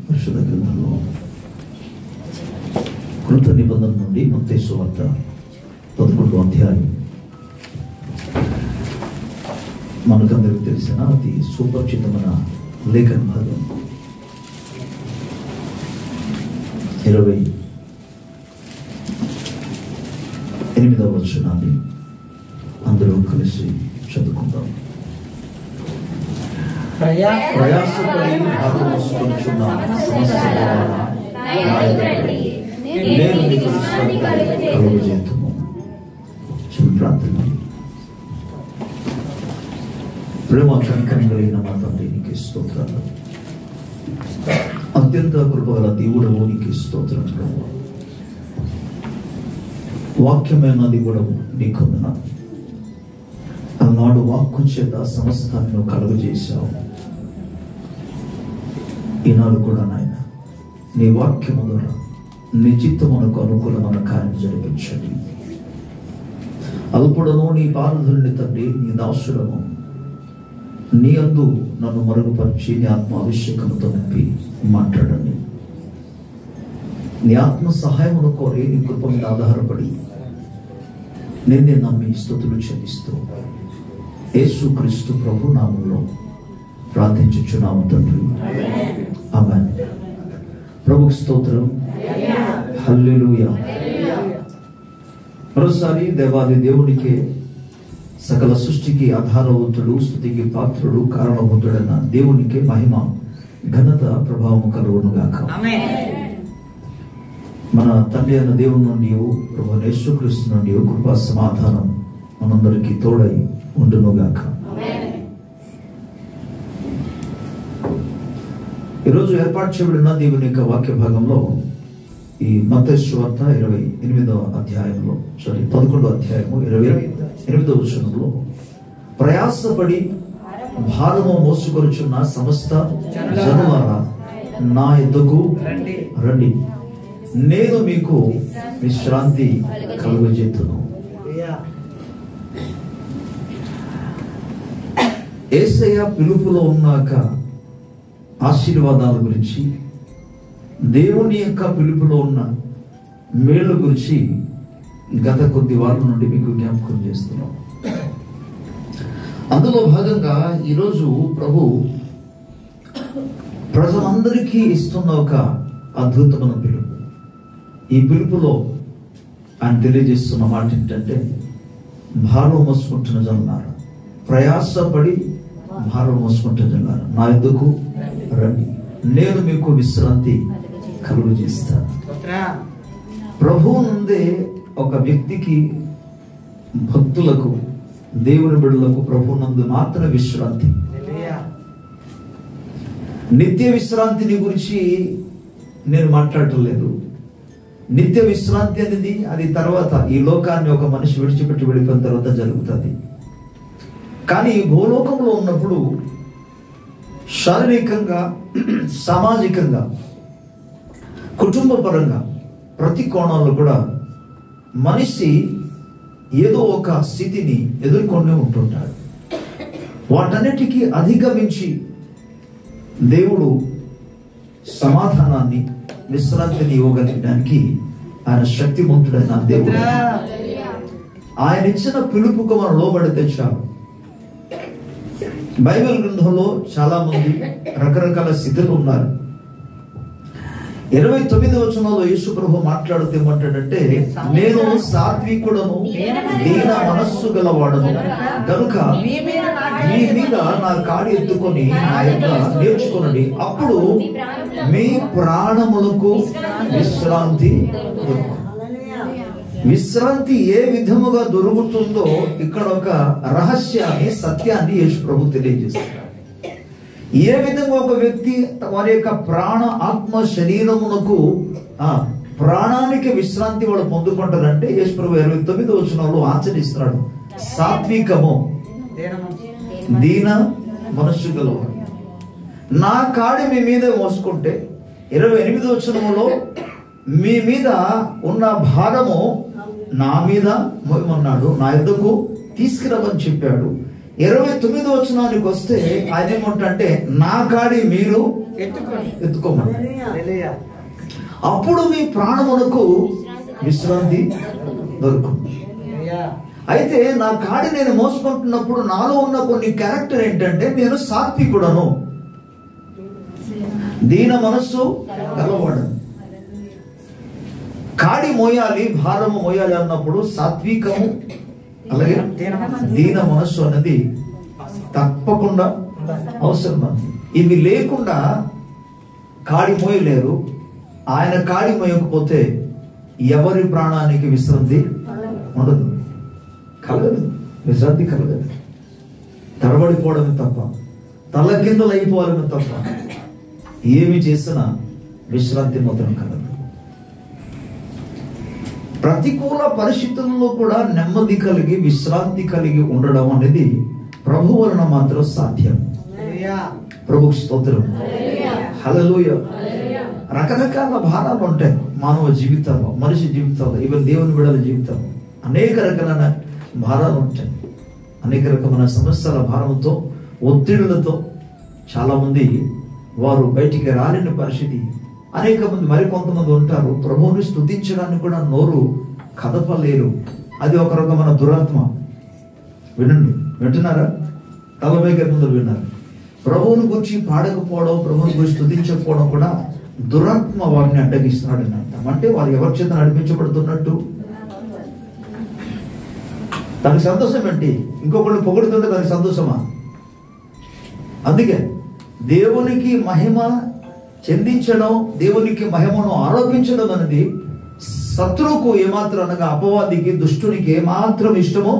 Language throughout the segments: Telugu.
పరిశుద్ధ గ్రంథంలో కృత నిబంధన నుండి మత్తయి సువార్త 11వ అధ్యాయం మనకందరికి తెలిసిన అతి సుపరిచితమైన లేఖన భాగం 28వ వచనాన్ని అందరూ కలిసి చదువుకుందాం. ప్రయాసపడి భారం మోసుకొనుచున్న సమస్తలారా నా ఎదుటకి నేను మీకు విశ్రాంతి కలుగజేతును. చిన్న ప్రార్థన. ప్రేమ కనికరం కలిగిన మా తండ్రి, నీకు స్తోత్రాలు. అత్యంత కృపగల దేవుడవు, నీకు స్తోత్రం. వాక్యమైనది కూడా నీకు వందనాలు. ఆనాడు వాక్కు చేత సమస్తాన్ని నువ్వు కలుగజేశావు. ఈనాడు కూడా నాయన నీ వాక్యము ద్వారా నీ చిత్తమునకు అనుకూలమైన కార్యం జరిపించండి. అల్పుడను నీ పాదధుల్ని తండ్రి, నీ దాసుడను నీ అందు నన్ను మరుగుపరిచి నీ ఆత్మ అభిషేకంతో నింపి మాట్లాడండి. నీ ఆత్మ సహాయమును కోరి నీ కృప మీద ఆధారపడి నిన్నే నమ్మి స్తుతులు చెల్లిస్తూ యేసుక్రీస్తు ప్రభు నామములో ప్రార్థించుచున్నాము తండ్రి, ఆమేన్. ప్రభుకు స్తోత్రం. హల్లెలూయా. మరోసారి దేవాది దేవునికే, సకల సృష్టికి ఆధారవంతుడు, స్తుతికి పాత్రుడు, కారణభూతుడైన దేవునికే మహిమ, ఘనత, ప్రభావం కలుగును గాక. మన తండ్రి అయిన దేవుని నుండి, ప్రభు యేసుక్రీస్తు నుండి కృపా సమాధానం మనందరికీ తోడై ఉండును గాక. ఈరోజు ఏర్పాటు చేయబడిన దేవుని యొక్క వాక్య భాగంలో ఈ మత్తయి సువార్త 11వ అధ్యాయంలో 11వ అధ్యాయము 28వ వచనంలో ప్రయాసపడి భారము మోసుకొనుచున్న సమస్త జనులారా నా యొద్దకు రండి, నేను మీకు విశ్రాంతి కలుగజేతును. యేసయ్య పిలుపులో ఉన్నాక ఆశీర్వాదాల గురించి, దేవుని యొక్క పిలుపులో ఉన్న మేలు గురించి గత కొద్ది వారాల నుండి మీకు జ్ఞాపకం చేస్తున్నాం. అందులో భాగంగా ఈరోజు ప్రభు ప్రజలందరికీ ఇస్తున్న ఒక అద్భుతమైన పిలుపు. ఈ పిలుపులో ఆయన తెలియజేస్తున్న మాట ఏంటంటే, భారం మోసుకుంటున్న జనులారా, ప్రయాసపడి భారం మోసుకుంటున్న జనులారా నా యొద్దకు రండి, నేను మీకు విశ్రాంతి కలుగజేస్తాను. ప్రభువు నుండే ఒక వ్యక్తికి, భక్తులకు, దేవుని బిడ్డలకు ప్రభు నందు మాత్రమే విశ్రాంతి. నిత్య విశ్రాంతిని గురించి నేను మాట్లాడటం లేదు. నిత్య విశ్రాంతి అనేది అది తర్వాత, ఈ లోకాన్ని ఒక మనిషి విడిచిపెట్టి వెళ్ళిపోయిన తర్వాత జరుగుతుంది. కానీ భూలోకంలో ఉన్నప్పుడు శారీరకంగా, సామాజికంగా, కుటుంబ పరంగా ప్రతి కోణంలో కూడా మనిషి ఏదో ఒక స్థితిని ఎదుర్కొనే ఉంటుంటాడు. వాటన్నిటికీ అధిగమించి దేవుడు సమాధానాన్ని, విశ్రాంతిని ఇవ్వగలిగడానికి ఆయన శక్తిమంతుడైన దేవుడు. ఆయన ఇచ్చిన పిలుపుకు మనం లోబడితే చాలు. బైబిల్ గ్రంథంలో చాలా మంది రకరకాల స్థితులు ఉన్నారు. 29వ వచనంలో యేసు ప్రభు మాట్లాడుతూ ఏమంటాడంటే, నేను సాత్వికుడను, దీన మనస్సు గలవాడను గనుక మీ మీద నా కాడి ఎత్తుకొని నా యొక్క నేర్చుకొనండి, అప్పుడు మీ ప్రాణములకు విశ్రాంతి. విశ్రాంతి ఏ విధముగా దొరుకుతుందో ఇక్కడ ఒక రహస్యాన్ని, సత్యాన్ని యేసు ప్రభు తెలియజేస్తున్నాడు. ఏ విధంగా ఒక వ్యక్తి వారి యొక్క ప్రాణ, ఆత్మ, శరీరమునకు ప్రాణానికి విశ్రాంతి వాడు పొందుకుంటారంటే యేసు ప్రభు 29వ వచనంలో ఆచరిస్తున్నాడు. సాత్వికము, దీన మనస్సు గలవాడు, నా కాడి మీ మీద మోసుకుంటే, 28వ వచనంలో మీ మీద ఉన్న భారము నా మీద మోయమన్నాడు, నా యొద్దకు తీసుకురమని చెప్పాడు. 29వ వచనానికి వస్తే ఆయన ఏమంటే నా కాడి మీరు ఎత్తుకోమని, అప్పుడు మీ ప్రాణమునకు విశ్రాంతి దొరుకుతుంది. అయితే నా కాడి నేను మోసుకుంటున్నప్పుడు నాలో ఉన్న కొన్ని క్యారెక్టర్ ఏంటంటే నేను సాత్వికుడను, దీన మనస్సు గలవాడను. కాడి మోయాలి, భారము మోయాలి అన్నప్పుడు సాత్వికము అలాగే దీన మనస్సు అనేది తప్పకుండా అవసరం. ఇవి లేకుండా కాడి మోయలేరు. ఆయన కాడి మోయకపోతే ఎవరి ప్రాణానికి విశ్రాంతి ఉండదు, కలగదు, విశ్రాంతి కలగదు. తడబడిపోవడమే తప్ప, తల కిందలు అయిపోవడమే తప్ప ఏమి చేసినా విశ్రాంతి మాత్రం కలగదు. ప్రతికూల పరిస్థితుల్లో కూడా నెమ్మది కలిగి విశ్రాంతి కలిగి ఉండడం అనేది ప్రభు వలన మాత్రం సాధ్యం. ప్రభుకి స్తోత్రం, హల్లెలూయా. రకరకాల భారాలు ఉంటాయి మానవ జీవితంలో, మనిషి జీవితంలో, ఈవెన్ దేవుని బిడ్డల జీవితంలో అనేక రకాలైన భారాలు ఉంటాయి. అనేక రకమైన సమస్యల భారంతో, ఒత్తిడులతో చాలా మంది వారు బయటికి రాలేని పరిస్థితి. అనేక మంది, మరికొంతమంది ఉంటారు ప్రభువుని స్తుతించడానికి కూడా నోరు కదపలేరు. అది ఒక రకమైన దురాత్మ. వినండి, వింటున్నారా? 40 మంది విన్నారు. ప్రభువుని గురించి పాడకపోవడం, ప్రభువుని గురించి స్తుతించకపోవడం కూడా దురాత్మ వారిని అడ్డగిస్తున్నాడు అని అంటాం. అంటే వారు ఎవరి చేత నడిపించబడుతున్నట్టు? దానికి సంతోషం ఏంటి? ఇంకొకళ్ళు పొగుడుతుంటే దానికి సంతోషమా? అందుకే దేవునికి మహిమ చెందించడం, దేవునికి మహిమను ఆరోపించడం అనేది శత్రువుకు ఏమాత్రం అనగా అపవాదికి, దుష్టునికి ఏమాత్రం ఇష్టమో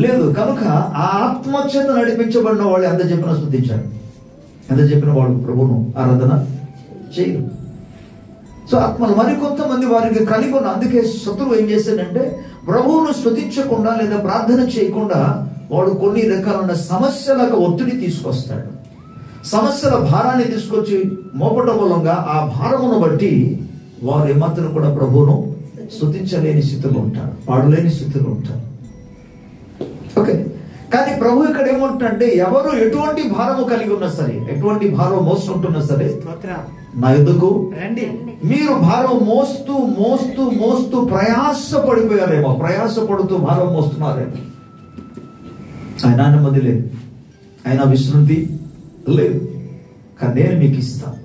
లేదు. కనుక ఆ ఆత్మచేత నడిపించబడిన వాళ్ళు ఎంత చెప్పినా స్తుతించారు, ఎంత చెప్పిన వాళ్ళు ప్రభువును ఆరాధన చేయరు. సో ఆత్మలు మరికొంతమంది వారికి కలిగి ఉన్న, అందుకే శత్రువు ఏం చేశాడంటే ప్రభువును స్తుతించకుండా లేదా ప్రార్థన చేయకుండా వాడు కొన్ని రకాలైన సమస్యలకు ఒత్తిడి తీసుకొస్తాడు. సమస్యల భారాన్ని తీసుకొచ్చి మోపటం మూలంగా ఆ భారమును బట్టి వారు ఏమాత్రం కూడా ప్రభువును స్తుతించలేని స్థితిలో ఉంటారు, పాడలేని స్థితిలో ఉంటారు. ఓకే, కానీ ప్రభు ఇక్కడ ఏమంటాడంటే ఎవరు ఎటువంటి భారము కలిగి ఉన్నా సరే, ఎటువంటి భారం మోసుకుంటున్నా సరే నా యొద్దకు రండి. మీరు భారం మోస్తూ మోస్తూ మోస్తూ ప్రయాస పడిపోయారేమో, ప్రయాసపడుతూ భారం మోస్తున్నారేమో. ఆయన నెమ్మది లేదు, ఆయన విశ్రాంతి లేదు, కానీ నేను మీకు ఇస్తాను.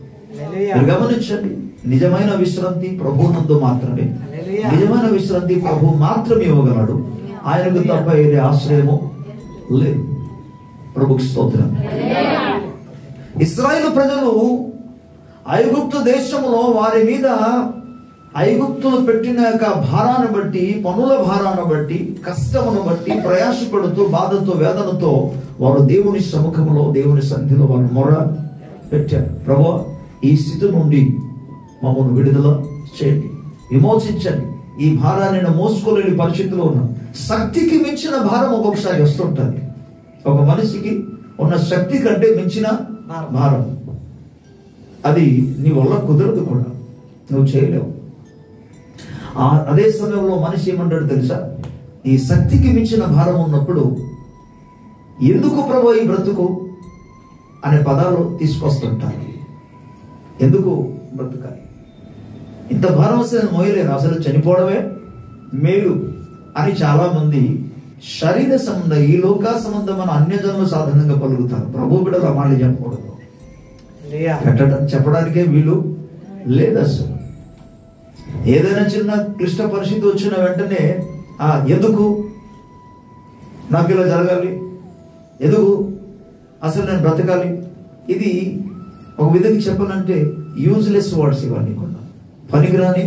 మీరు గమనించండి, నిజమైన విశ్రాంతి ప్రభువునందు మాత్రమే. నిజమైన విశ్రాంతి ప్రభు మాత్రమే ఇవ్వగలడు. ఆయనకు తప్ప ఏదే ఆశ్రయము లేదు. ప్రభుకి స్తోత్రం. ఇశ్రాయేలు ప్రజలు ఐగుప్తు దేశంలో వారి మీద ఐగుప్తులు పెట్టిన యొక్క భారాన్ని బట్టి, పనుల భారాన్ని బట్టి, కష్టమును బట్టి ప్రయాసపడుతూ బాధతో వేదనతో వారు దేవుని సముఖంలో, దేవుని సన్నిధిలో వారు మొర పెట్టారు. ప్రభువా, ఈ స్థితి నుండి మమ్మల్ని విడుదల చేయండి, విమోచించండి. ఈ భారాన్ని నేను మోసుకోలేని పరిస్థితిలో ఉన్నాను. శక్తికి మించిన భారం ఒక్కొక్కసారి వస్తుంటుంది. ఒక మనిషికి ఉన్న శక్తి కంటే మించిన భారం, అది నీ వల్ల కుదరదు కూడా, నువ్వు చేయలేవు. అదే సమయంలో మనిషి ఏమంటాడు తెలుసా? ఈ శక్తికి మించిన భారం ఉన్నప్పుడు ఎందుకు ప్రభు ఈ బ్రతుకు అనే పదాలు తీసుకొస్తుంటారు. ఎందుకు బ్రతుకాలి? ఇంత భారం వస్తే నేను మోయలేను, అసలు చనిపోవడమే మేలు అని చాలా మంది శరీర సంబంధం, ఈ లోక సంబంధమైన అన్యజనులు సాధారణంగా పలుకుతారు. ప్రభు బిడ్డలు ఆ మాట చెప్పకూడదు, చెప్పడానికే వీలు లేదు. అసలు ఏదైనా చిన్న క్లిష్ట పరిస్థితి వచ్చిన వెంటనే ఎందుకు నాకు ఇలా జరగాలి, ఎందుకు అసలు నేను బ్రతకాలి, ఇది ఒక విధంగా చెప్పాలంటే యూజ్లెస్ వర్డ్స్ ఇవన్నీ కూడా, పనికిరాని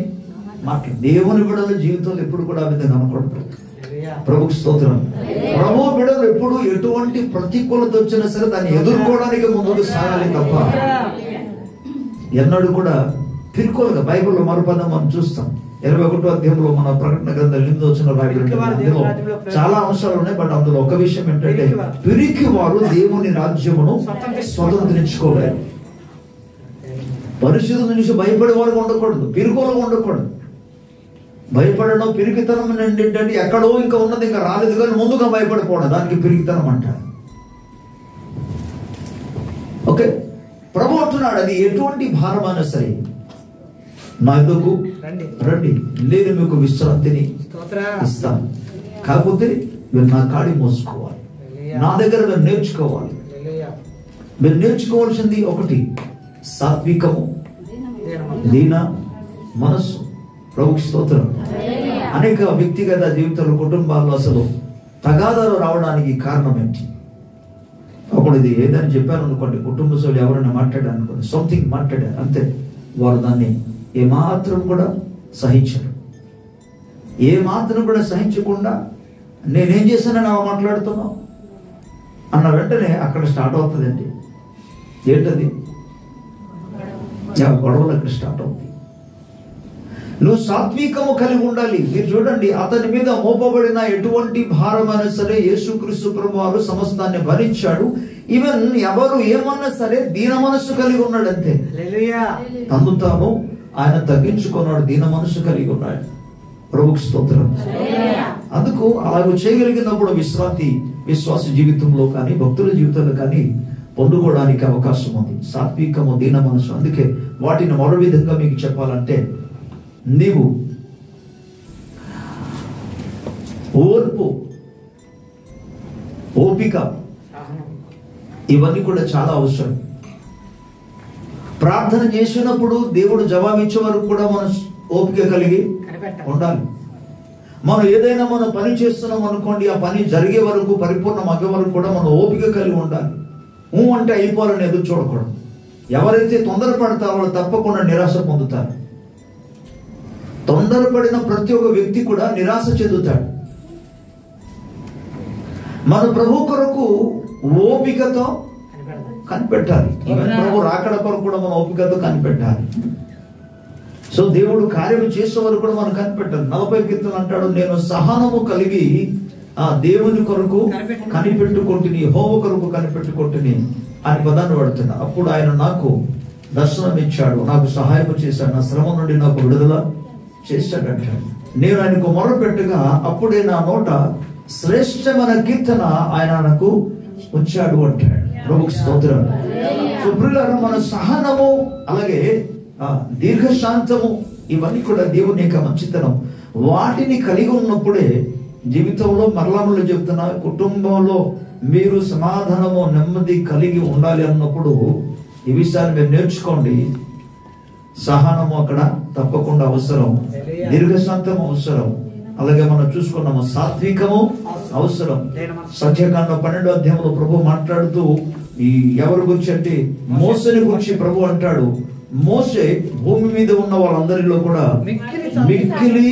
మాటలు. దేవుని బిడ్డల జీవితంలో ఎప్పుడు కూడా ఆ విధంగా అనకూడదు. ప్రభుకి స్తోత్రం. ప్రభు బిడ్డలు ఎప్పుడు ఎటువంటి ప్రతికూలత వచ్చినా సరే దాన్ని ఎదుర్కోవడానికి ముందుకు సాగాలి తప్ప ఎన్నడూ కూడా పిరుకోలుగా. బైబిల్లో మరుపదం మనం చూస్తాం. 21వ అధ్యాయంలో మన ప్రకటన గ్రంథం 8వ వచనంలో రాయబడింది. అందులో చాలా అంశాలు ఉన్నాయి, బట్ అందులో ఒక విషయం ఏంటంటే పిరికి వారు దేవుని రాజ్యమును స్వతంత్రించుకోలేరు. పరిస్థితుల నుంచి భయపడే వారు ఉండకూడదు, పిరుకోలుగా ఉండకూడదు. భయపడడం పిరికితనం ఏంటంటే ఎక్కడో ఇంకా ఉన్నది ఇంకా రాలేదు కానీ ముందుగా భయపడిపోవడం, దానికి పిరికితనం అంటారు. ఓకే, ప్రభు అంటున్నాడు అది ఎటువంటి భారమైనా సరే నా యొద్దకు రండి, నేను మీకు విశ్రాంతిని ఇస్తాను. కాకపోతే మీరు నా కాడి మోసుకోవాలి, నా దగ్గర మీరు నేర్చుకోవాలి. మీరు నేర్చుకోవాల్సింది ఒకటి సాత్వికము, దీన మనస్సు. ప్రభుకి స్తోత్రం. అనేక వ్యక్తిగత జీవితాలు, కుటుంబాల్లో అసలు తగాదాలు రావడానికి కారణం ఏంటి? ఒకడు ఇది ఏదని చెప్పారు అనుకోండి, కుటుంబ సభ్యులు ఎవరైనా మాట్లాడారు అనుకోండి, సంథింగ్ మాట్లాడారు అంతే, వారు దాన్ని ఏమాత్రం కూడా సహించరు. ఏమాత్రం కూడా సహించకుండా నేనేం చేశానని అలా మాట్లాడుతున్నావు అన్న వెంటనే అక్కడ స్టార్ట్ అవుతుందండి. ఏంటది? గొడవలు అక్కడ స్టార్ట్ అవుతుంది. నువ్వు సాత్వికము కలిగి ఉండాలి. మీరు చూడండి, అతని మీద మోపబడిన ఎటువంటి భారమైనా సరే యేసుక్రీస్తు ప్రభువారు సమస్తాన్ని భరించాడు. ఈవెన్ ఎవరు ఏమన్నా సరే దీన మనస్సు కలిగి ఉన్నాడు అంతే. తను తాను ఆయన తగ్గించుకున్నాడు, దీన మనస్సు కలిగి ఉన్నాడు. ప్రభుకి స్తోత్రం. అందుకు అలాగ చేయగలిగినప్పుడు విశ్రాంతి విశ్వాస జీవితంలో కానీ భక్తుల జీవితంలో కానీ పొందుకోవడానికి అవకాశం ఉంది. సాత్వికము, దీన మనసు. అందుకే వాటిని మరో విధంగా మీకు చెప్పాలంటే, నీవు ఓర్పు, ఓపిక, ఇవన్నీ కూడా చాలా అవసరం. ప్రార్థన చేసినప్పుడు దేవుడు జవాబిచ్చే వరకు కూడా మనం ఓపిక కలిగి ఉండాలి. మనం ఏదైనా మనం పని చేస్తున్నాం అనుకోండి, ఆ పని జరిగే వరకు, పరిపూర్ణం అయ్యే వరకు కూడా మనం ఓపిక కలిగి ఉండాలి. అంటే అయిపోవాలని ఎదురు చూడకూడదు. ఎవరైతే తొందరపడతారో వాళ్ళు తప్పకుండా నిరాశ పొందుతారు. తొందరపడిన ప్రతి ఒక్క వ్యక్తి కూడా నిరాశ చెందుతాడు. మన ప్రభు కొరకు ఓపికతో కనిపెట్టాలి. ఈవెన్ ప్రభు రాకడ కొరకు కూడా మనం ఓపికతో కనిపెట్టాలి. సో దేవుడు కార్యం చేసే వరకు కూడా మనం కనిపెట్టాలి. 40 కీర్తనలు అంటాడు, నేను సహనము కలిగి ఆ దేవుని కొరకు కనిపెట్టుకుంటుని, యెహోవా కొరకు కనిపెట్టుకుంటుని అని పదాన్ని వాడుతున్నా. అప్పుడు ఆయన నాకు దర్శనం ఇచ్చాడు, నాకు సహాయం చేశాడు, నా శ్రమ నుండి నాకు విడుదల చేశాడంటాడు. నేను ఆయనకు మొరపెట్టగా అప్పుడే నా నోట శ్రేష్టమైన కీర్తన ఆయన నాకు వచ్చాడు అంటాడు. ప్రభుకి స్తోత్రం. సో ప్రియులారా, మన సహనము అలాగే దీర్ఘశాంతము ఇవన్నీ కూడా దేవుని యొక్క మంచితనం. వాటిని కలిగి ఉన్నప్పుడే జీవితంలో మరలా చెప్తున్నా, కుటుంబంలో మీరు సమాధానము నెమ్మది కలిగి ఉండాలి అన్నప్పుడు ఈ విషయాన్ని మీరు నేర్చుకోండి. సహనము అక్కడ తప్పకుండా అవసరం, దీర్ఘశాంతము అవసరం, అలాగే మనం చూసుకున్నాము సాత్వికము అవసరం. సంఖ్యాకాండ 12వ అధ్యాయంలో ప్రభు మాట్లాడుతూ ఈ ఎవరి గురించి అంటే మోసని గురించి ప్రభు అంటాడు, మోసే భూమి మీద ఉన్న వాళ్ళందరిలో కూడా మిక్కిలి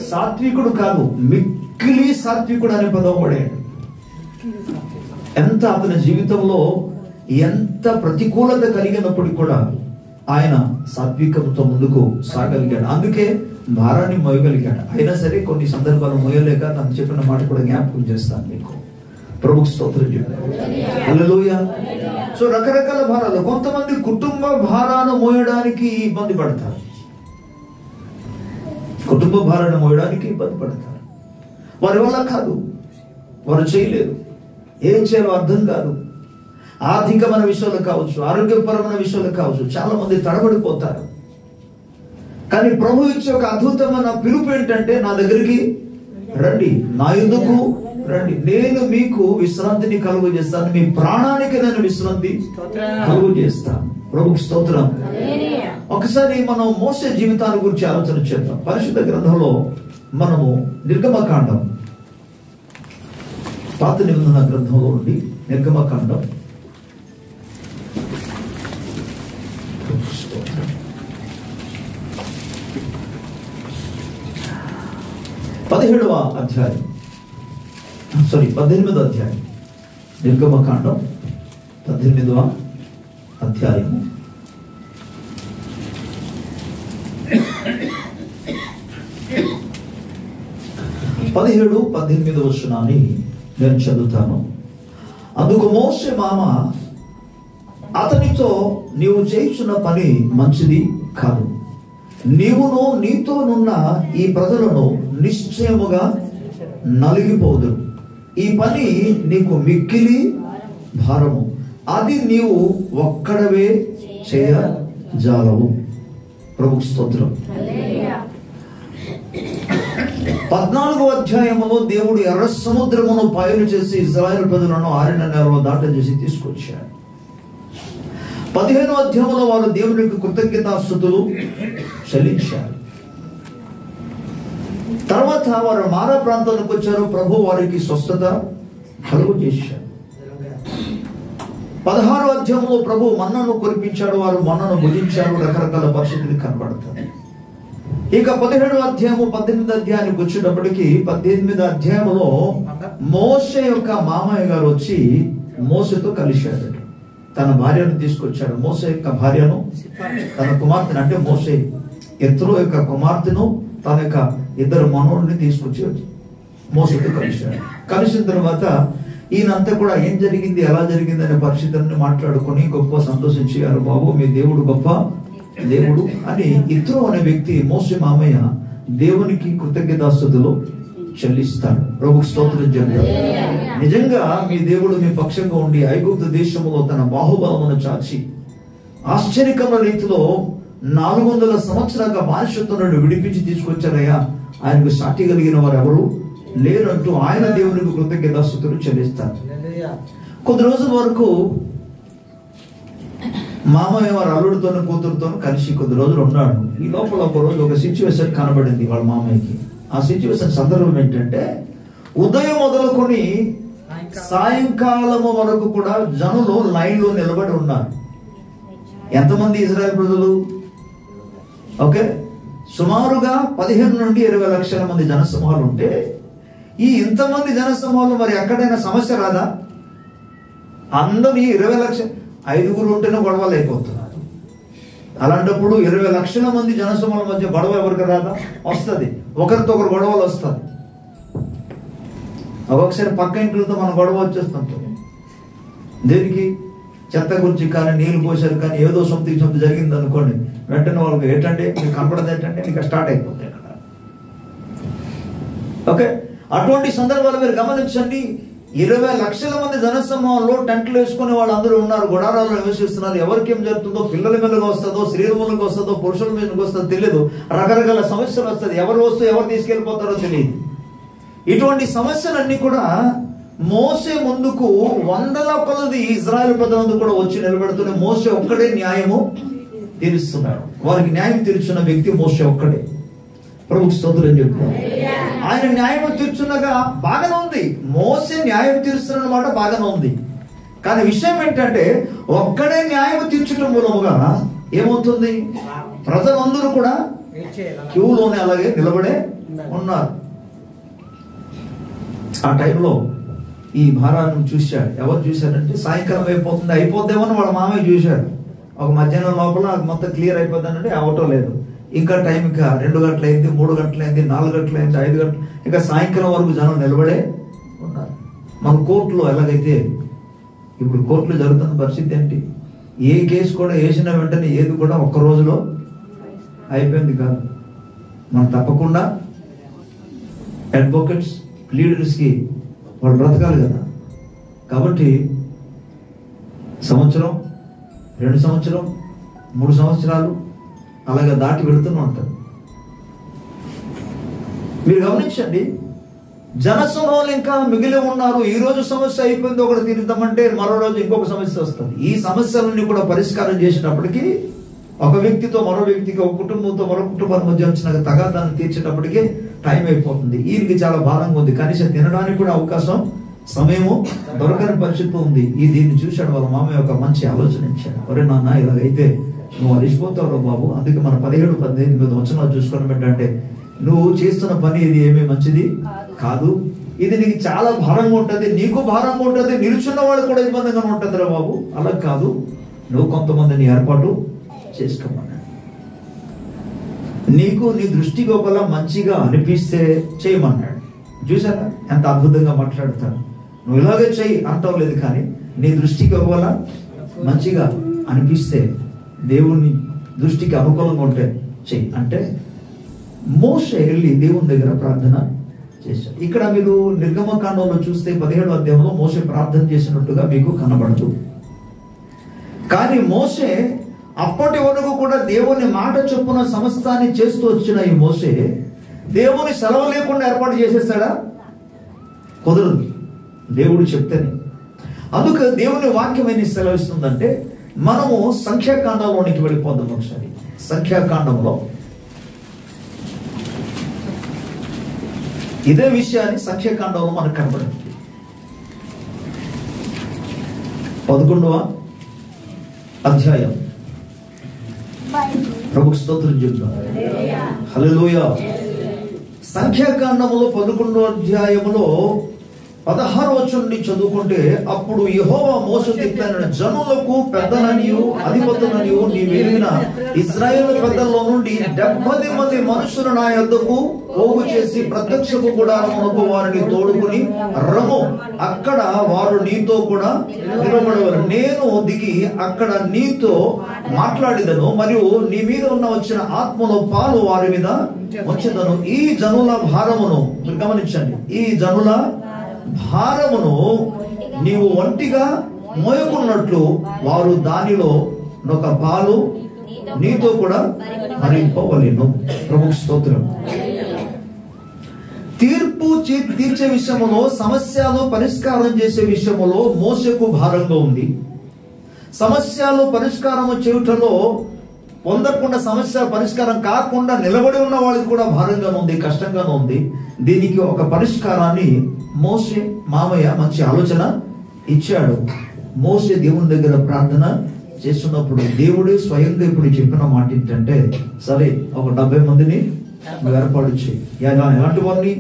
సాత్వికుడు కాదు, మిక్కిలి సాత్వికుడు అనే పదం వాడాడు. ఎంత అతని జీవితంలో ఎంత ప్రతికూలత కలిగినప్పటికీ కూడా ఆయన సాత్వికంతో ముందుకు సాగలిగాడు. అందుకే భారాన్ని మోయగలిగాడు. అయినా సరే కొన్ని సందర్భాలు మోయలేక తను చెప్పిన మాట కూడా జ్ఞాపకం చేస్తాను మీకు. ప్రభుకు స్తోత్రం చెప్పారు. హల్లెలూయా. సో రకరకాల భారాలు, కొంతమంది కుటుంబ భారాన్ని మోయడానికి ఇబ్బంది పడతారు, కుటుంబ భారాన్ని మోయడానికి ఇబ్బంది పడతారు. వారి వల్ల కాదు, వారు చేయలేరు, ఏం చేయాలో అర్థం కాదు. ఆర్థికమైన విషయాలు కావచ్చు, ఆరోగ్యపరమైన విషయాలు కావచ్చు, చాలా మంది తడబడిపోతారు. కానీ ప్రభు ఇచ్చే ఒక అద్భుతమైన పిలుపు ఏంటంటే, నా దగ్గరికి రండి, నా యుద్ధకు రండి, నేను మీకు విశ్రాంతిని కలుగు చేస్తాను, మీ ప్రాణానికి నేను విశ్రాంతి కలుగు చేస్తాను. ప్రభుకి స్తోత్రం. ఒకసారి మనం మోసే జీవితాల గురించి ఆలోచన చేద్దాం. పరిశుద్ధ గ్రంథంలో మనము నిర్గమకాండం, పాత నిబంధన గ్రంథంలో నుండి నిర్గమకాండం 18వ అధ్యాయం, 18వ అధ్యాయం, నిర్గమకాండం 18వ అధ్యాయము 17-18 వచనాన్ని నేను చదువుతాను. అందుకు మోసే మామ అతనితో, నీవు చేయుచున్న పని మంచిది కాదు, నీవును నీతోనున్న ఈ ప్రజలను నిశ్చయముగా నలిగిపోదు, ఈ పని నీకు మిక్కిలి భారము, అది నీవు ఒక్కడవే చేయజాలవు. ప్రభుకు స్తోత్రం. 14వ అధ్యాయములో దేవుడు ఎర్ర సముద్రమును పాయలు చేసి ఇశ్రాయేలు ప్రజలను 6 నెలల్లో దాటజేసి తీసుకొచ్చాడు. 15వ అధ్యాయంలో వారు దేవునికి కృతజ్ఞతాస్తుతులు చెల్లించారు. తర్వాత వారు మారా ప్రాంతానికి వచ్చారు. ప్రభు వారికి స్వస్థత కలుగు చేశారు. 16వ అధ్యాయంలో ప్రభు మన్నను కురిపించాడు. వారు మన్నను భుజించారు. రకరకాల పరిస్థితులు కనబడతాయి. ఇక 17వ అధ్యాయము 18వ అధ్యాయానికి వచ్చేటప్పటికి 18వ అధ్యాయంలో మోషే యొక్క మామయ్య గారు వచ్చి మోషేతో కలిశాడు. తన భార్యను తీసుకొచ్చాడు. మోషే యొక్క భార్యను, తన కుమార్తెను, అంటే మోషే ఎత్రో యొక్క కుమార్తెను, తన యొక్క 2 మనోడిని తీసుకొచ్చి మోషేతో కలిశాడు. కలిసిన తర్వాత ఈయనంతా కూడా ఏం జరిగింది, ఎలా జరిగింది అనే పరిస్థితులను మాట్లాడుకొని గొప్ప సంతోషించారు. బాబు మీ దేవుడు గొప్ప దేవుడు అని ఇత్రో అనే వ్యక్తి మోషే మామయ్య దేవునికి కృతజ్ఞతాస్తుతులు చెల్లిస్తాడు. ప్రభుకు స్తోత్రం చెప్తాడు. నిజంగా మీ దేవుడు మీ పక్షంగా ఉండి ఐగుప్తు దేశంలో తన బాహుబలమును చాచి ఆశ్చర్యకరమైన రీతిలో 400 సంవత్సరాలుగా బానిసత్వం నుండి విడిపించి తీసుకొచ్చారయ్యా, ఆయనకు సాటి కలిగిన వారు ఎవరు లేరంటూ ఆయన దేవునికి కృతజ్ఞతాస్తుతులు చెల్లిస్తారు. కొద్ది రోజుల వరకు మామయ్య వారు అల్లుడితోనూ కూతురుతోనూ కలిసి కొద్ది రోజులు ఉన్నాడు. ఈ లోపల ఒక రోజు ఒక సిచ్యువేషన్ కనబడింది వాళ్ళ మామయ్యకి. ఆ సిచ్యువేషన్ సందర్భం ఏంటంటే, ఉదయం మొదలుకొని సాయంకాలము వరకు కూడా జనులు లైన్లో నిలబడి ఉన్నారు. ఎంతమంది ఇజ్రాయెల్ ప్రజలు? ఓకే, సుమారుగా 15 నుండి 20 లక్షల మంది జనసమూహాలు ఉంటే, ఈ ఇంతమంది జనసమూహాలు మరి ఎక్కడైనా సమస్య రాదా? అందరూ ఈ 20 లక్షల 5 ఉంటేనే గొడవలు అయిపోతున్నారు. అలాంటప్పుడు 20 లక్షల మంది జనసమూహాల మధ్య గొడవ ఎవరికి రాదా? వస్తుంది. ఒకరితో ఒకరు గొడవలు వస్తుంది. ఒక్కొక్కసారి పక్క ఇంట్లతో మన గొడవ వచ్చేస్తుంటుంది. దేనికి? చెత్త గురించి కానీ, నీళ్లు పోసారు కానీ, ఏదో సొంత జరిగింది అనుకోండి, వెంటనే వాళ్ళకి ఏంటంటే మీకు కనపడదు, ఏంటంటే ఇంకా స్టార్ట్ అయిపోతాయి అక్కడ. ఓకే, అటువంటి సందర్భాలు మీరు గమనించండి. 20 లక్షల మంది జనసమూహంలో టెంట్లు వేసుకునే వాళ్ళందరూ ఉన్నారు, గుడారాల్లో నివసిస్తున్నారు. ఎవరికి ఏం జరుగుతుందో, పిల్లల మీదకి వస్తుందో, స్త్రీల మీదకి వస్తుందో, పురుషుల మీదకి వస్తుందో తెలియదు. రకరకాల సమస్యలు వస్తుంది. ఎవరు వస్తూ ఎవరు తీసుకెళ్ళిపోతారో తెలియదు. ఇటువంటి సమస్యలన్నీ కూడా మోసే ముందుకు 100ల కొలది ఇజ్రాయెల్ ప్రజలందరూ కూడా వచ్చి నిలబెడుతూనే మోసే ఒక్కడే న్యాయము తీరుస్తున్నాడు. వారికి న్యాయం తీర్చున్న వ్యక్తి మోసే ఒక్కడే. ప్రభుకు స్తోత్రం చెప్తున్నాడు. ఆయన న్యాయం తీర్చున్నగా బాగానే ఉంది. మోసే న్యాయం తీరుస్తున్నమాట బాగానే ఉంది. కానీ విషయం ఏంటంటే, ఒక్కడే న్యాయం తీర్చడం మూలముగా ఏమవుతుంది? ప్రజలందరూ కూడా క్యూలోనే అలాగే నిలబడే ఉన్నారు. ఆ టైంలో ఈ భారాన్ని చూశాడు. ఎవరు చూశారంటే, సాయంకాలం అయిపోద్దేమో అని వాళ్ళ మామయ్య చూశాడు. ఒక మధ్యాహ్నం లోపల మొత్తం క్లియర్ అయిపోతుందంటే అవటం లేదు. ఇంకా టైం ఇంకా 2 గంటలైంది, 3 గంటలైంది, 4 గంటలైంది, 5 గంటలు, ఇంకా సాయంకాలం వరకు జనం నిలబడే ఉన్నారు. మన కోర్టులో ఎలాగైతే ఇప్పుడు కోర్టులో జరుగుతున్న పరిస్థితి ఏంటి? ఏ కేసు కూడా వేసిన వెంటనే ఏది కూడా ఒక్క రోజులో అయిపోయింది కాదు. మనం తప్పకుండా అడ్వకేట్స్, లీడర్స్కి వాళ్ళు బ్రతకాలి కదా. కాబట్టి సంవత్సరం, 2 సంవత్సరం, 3 సంవత్సరాలు అలాగే దాటి వెళుతూనే ఉంటారు. మీరు గమనించండి, జనసమూహాలు ఇంకా మిగిలి ఉన్నారు. ఈ రోజు సమస్య అయిపోయింది, ఒకటి తీరుద్దామంటే మరో రోజు ఇంకొక సమస్య వస్తుంది. ఈ సమస్యలన్నీ కూడా పరిష్కారం చేసేటప్పటికి ఒక వ్యక్తితో మరో వ్యక్తికి, ఒక కుటుంబంతో మరో కుటుంబాల మధ్య వచ్చిన తగాదాన్ని తీర్చేటప్పటికి టైం అయిపోతుంది. ఈయనకి చాలా భారంగా ఉంది, కనీసం తినడానికి కూడా అవకాశం, సమయము దొరకని పరిస్థితి ఉంది. దీన్ని చూశాడు వాళ్ళ మామయ్య, ఒక మంచి ఆలోచన ఇచ్చాడు. ఒరే నాన్న, ఇలాగైతే నువ్వు అలిసిపోతావు బాబు. అందుకే మన 17-18 వచనాలు చూసుకోవడం ఏంటంటే, నువ్వు చేస్తున్న పని ఇది ఏమీ మంచిది కాదు. ఇది నీకు చాలా భారంగా ఉంటుంది, నీకు భారంగా ఉంటుంది, నిలుచున్న వాళ్ళు కూడా ఇబ్బందిగా ఉంటుంది రా బాబు. అలా కాదు, నువ్వు కొంతమందిని ఏర్పాటు చేసుకోమన్నాడు. నీకు నీ దృష్టికి ఒకలా మంచిగా అనిపిస్తే చేయమన్నాడు. చూసారా ఎంత అద్భుతంగా మాట్లాడతాడు. నువ్వు ఇలాగే చెయ్యి అంటావు లేదు, కానీ నీ దృష్టికి ఒకవేళ మంచిగా అనిపిస్తే, దేవుని దృష్టికి అనుకూలంగా ఉంటే చెయ్యి అంటే మోషే వెళ్ళి దేవుని దగ్గర ప్రార్థన చేశాడు. ఇక్కడ మీరు నిర్గమకాండంలో చూస్తే 17వ అధ్యాయంలో మోషే ప్రార్థన చేసినట్టుగా మీకు కనబడదు. కానీ మోషే అప్పటి వరకు కూడా దేవుని మాట చొప్పున సమస్తాన్ని చేస్తూ వచ్చిన ఈ మోషే దేవుని సెలవు లేకుండా ఏర్పాటు చేసేస్తాడా? కుదరదు, దేవుడు చెప్తేనే. అందుకు దేవుని వాక్యం ఏమి సెలవిస్తుందంటే, మనము సంఖ్యాకాండంలోనికి వెళ్ళిపోదాం ఒకసారి. సంఖ్యాకాండంలో ఇదే విషయాన్ని సంఖ్యాకాండంలో మనకు కనబడింది. 11వ అధ్యాయం. ప్రభుకు స్తోత్రం చెప్తాం. హల్లెలూయా. సంఖ్యాకాండములో 11వ అధ్యాయములో 16వ వచనం నుండి చదువుకుంటే, అప్పుడు యెహోవా మోషేతో ఇట్లనెను, జనులకు పెద్దలనియు అధిపతులనియు నీవెరిగిన ఇశ్రాయేలు పెద్దల్లో నుండి 70 మంది మనుషులు నా యొద్దకు పోగు చేసి ప్రత్యక్షపు గుడారమునకు వారిని తోడుకుని రమ్ము, అక్కడ వారు నీతో కూడా నిలబడేవారు. నేను దిగి అక్కడ నీతో మాట్లాడిదను, మరియు నీ మీద వచ్చిన ఆత్మలో పాలు వారి మీద ఉంచెదను. ఈ జనుల భారమును మీరు గమనించండి, ఈ జనుల భారమును నీవు ఒంటిగా మోయకున్నట్లు వారు దానిలో ఒక పాలు నీతో కూడా హరింపవలెను. ప్రభువు స్తోత్రం. తీర్పు తీర్చే విషయములో, సమస్యలు పరిష్కారం చేసే విషయములో మోషేకు భారంగా ఉంది. సమస్యలు పరిష్కారం చేయుటలో పొందకుండా, సమస్య పరిష్కారం కాకుండా నిలబడి ఉన్న వాళ్ళకి కూడా భారంగా ఉంది, కష్టంగానే ఉంది. దీనికి ఒక పరిష్కారాన్ని మోషే మామయ్య మంచి ఆలోచన ఇచ్చాడు. మోషే దేవుని దగ్గర ప్రార్థన చేస్తున్నప్పుడు దేవుడే స్వయంగా ఇప్పుడు చెప్పిన మాట ఏంటంటే, సరే ఒక 70 మందిని ఏర్పాటు చేయి. ఎలాంటి వారిని?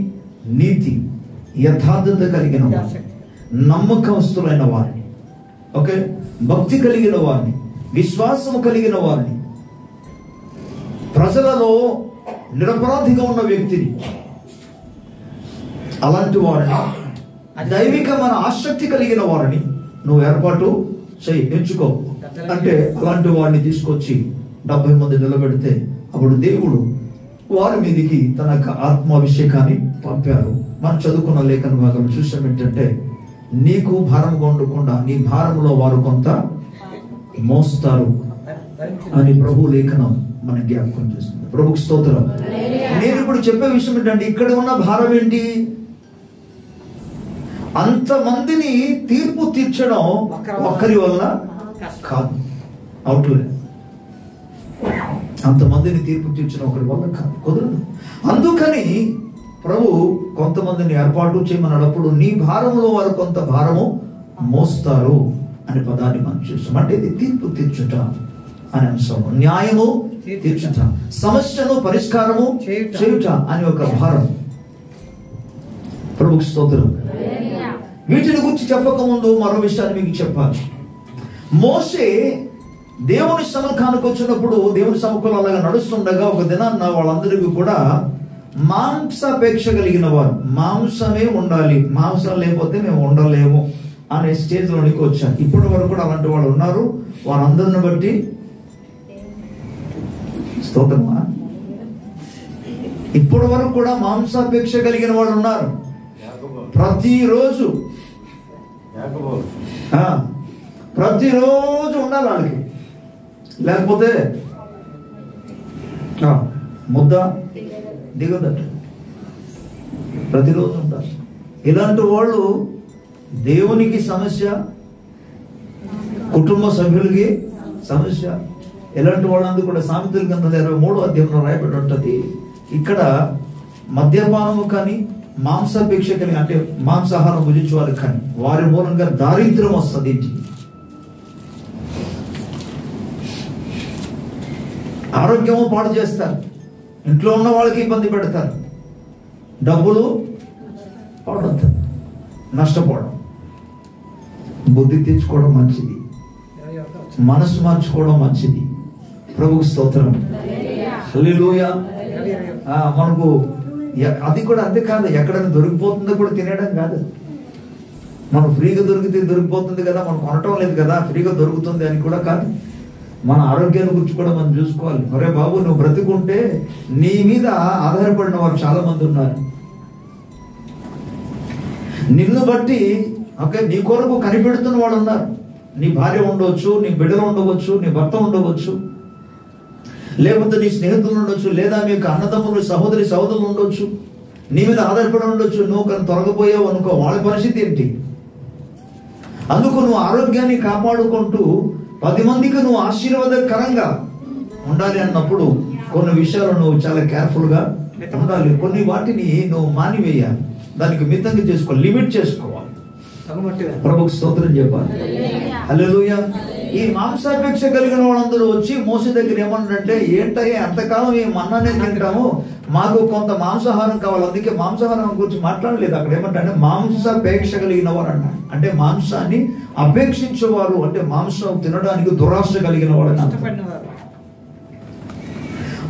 నీతి యథార్థత కలిగిన వారిని, నమ్మకస్తులైన వారిని, ఓకే, భక్తి కలిగిన వారిని, విశ్వాసము కలిగిన వారిని, ప్రజలలో నిరపరాధిగా ఉన్న వ్యక్తిని, అలాంటి వారిని, దైవికమైన ఆసక్తి కలిగిన వారిని నువ్వు ఏర్పాటు చేయి, ఎంచుకో అంటే అలాంటి వారిని తీసుకొచ్చి 70 మంది నిలబెడితే అప్పుడు దేవుడు వారి మీదికి తన ఆత్మాభిషేకాన్ని పంపారు. మనం చదువుకున్న లేఖన భాగం చూసాం ఏంటంటే, నీకు భారంగా ఉండకుండా నీ భారంలో వారు కొంత మోస్తారు అని ప్రభు లేఖనం మన జ్ఞాపకం చేస్తుంది. ప్రభుకు స్తోత్రం. నేను ఇప్పుడు చెప్పే విషయం ఏంటంటే, ఇక్కడ ఉన్న భారం ఏంటి? అంతమందిని తీర్పు తీర్చడం ఒక్కరి వల్ల కాదు, అవుట్లే. అంతమందిని తీర్పు తీర్చడం ఒకరి వల్ల కాదు, కుదరదు. అందుకని ప్రభు కొంతమందిని ఏర్పాటు చేయమన్నప్పుడు నీ భారంలో వారు కొంత భారము మోస్తారు అనే పదాన్ని మనం చూస్తాం. అంటే ఇది తీర్పు తీర్చుట అనే అంశం, న్యాయము తీర్చుట, సమస్యను పరిష్కారము చేయుట అని ఒక భారం. ప్రభుకు స్తోత్రం. వీటిని గురించి చెప్పక ముందు మరో విషయాన్ని మీకు చెప్పాలి. మోషే దేవుని సముఖానికి వచ్చినప్పుడు, దేవుని సముఖంలో అలాగా నడుస్తుండగా ఒక దినాన్న వాళ్ళందరికీ కూడా మాంసాపేక్ష కలిగిన వారు, మాంసమే ఉండాలి, మాంసం లేకపోతే మేము ఉండలేము అనే స్టేజ్లోనికి వచ్చారు. ఇప్పటి వరకు కూడా అలాంటి వాళ్ళు ఉన్నారు. వారందరిని బట్టి స్తోత్రమా, ఇప్పటి వరకు కూడా మాంసాపేక్ష కలిగిన వాళ్ళు ఉన్నారు. ప్రతిరోజు ఉండాలి వాళ్ళకి, లేకపోతే ముద్ద దిగదట. ప్రతిరోజు ఉండాలి. ఇలాంటి వాళ్ళు దేవునికి సమస్య, కుటుంబ సభ్యులకి సమస్య. ఇలాంటి వాళ్ళందరూ కూడా సామెతల గ్రంథం 23వ అధ్యాయంలో రాయబడి ఉంటుంది. ఇక్కడ మద్యపానము కానీ, మాంసాపేక్ష కలిగి అంటే మాంసాహారం భుజించే వారికి కానీ, వారి మూలంగా దారిద్ర్యం వస్తుంది ఇంటికి, ఆరోగ్యము పాడు చేస్తారు, ఇంట్లో ఉన్న వాళ్ళకి ఇబ్బంది పెడతారు, డబ్బులు పాడవుతారు, నష్టపోవడం. బుద్ధి తెచ్చుకోవడం మంచిది, మనసు మార్చుకోవడం మంచిది. ప్రభుకు స్తోత్రం. హల్లెలూయా. మనకు అది కూడా అంతే కాదు, ఎక్కడైనా దొరికిపోతుందో కూడా తినేయడం కాదు. మనం ఫ్రీగా దొరికిపోతుంది కదా, మనం కొనటం లేదు కదా, ఫ్రీగా దొరుకుతుంది అని కూడా కాదు. మన ఆరోగ్యాన్ని గురించి కూడా మనం చూసుకోవాలి. ఒరే బాబు, నువ్వు బ్రతికుంటే నీ మీద ఆధారపడిన వారు చాలా మంది ఉన్నారు. నిన్ను బట్టి నీ కొరకు కనిపెడుతున్న వాళ్ళు ఉన్నారు. నీ భార్య ఉండవచ్చు, నీ బిడ్డలు ఉండవచ్చు, నీ భర్త ఉండవచ్చు, లేకపోతే నీ స్నేహితులు ఉండొచ్చు, లేదా మీకు అన్నదమ్ములు సహోదరులు ఉండొచ్చు, నీ మీద ఆధారపడి ఉండొచ్చు. నువ్వు కానీ తొలగిపోయావు అనుకో, వాళ్ళ పరిస్థితి ఏంటి? అందుకు నువ్వు ఆరోగ్యాన్ని కాపాడుకుంటూ 10 మందికి నువ్వు ఆశీర్వాదకరంగా ఉండాలి అన్నప్పుడు కొన్ని విషయాలు నువ్వు చాలా కేర్ఫుల్గా ఉండాలి. కొన్ని వాటిని నువ్వు మానివేయాలి, దానికి మితంగా చేసుకో, లిమిట్ చేసుకోవాలి. ప్రభువుకు స్తోత్రం చెప్పాలి. హల్లెలూయా. ఈ మాంసాపేక్ష కలిగిన వాళ్ళందరూ వచ్చి మోసే దగ్గర ఏమన్నారంటే, ఏంటయ్యా ఎంతకాలం ఈ మన్నానే తింటాము, మాకు కొంత మాంసాహారం కావాలి. అందుకే మాంసాహారం గురించి మాట్లాడలేదు. అక్కడ ఏమంటే మాంసాపేక్ష కలిగిన వారు అన్న, అంటే మాంసాన్ని అపేక్షించేవారు, అంటే మాంసం తినడానికి దురాశ కలిగిన వాడు.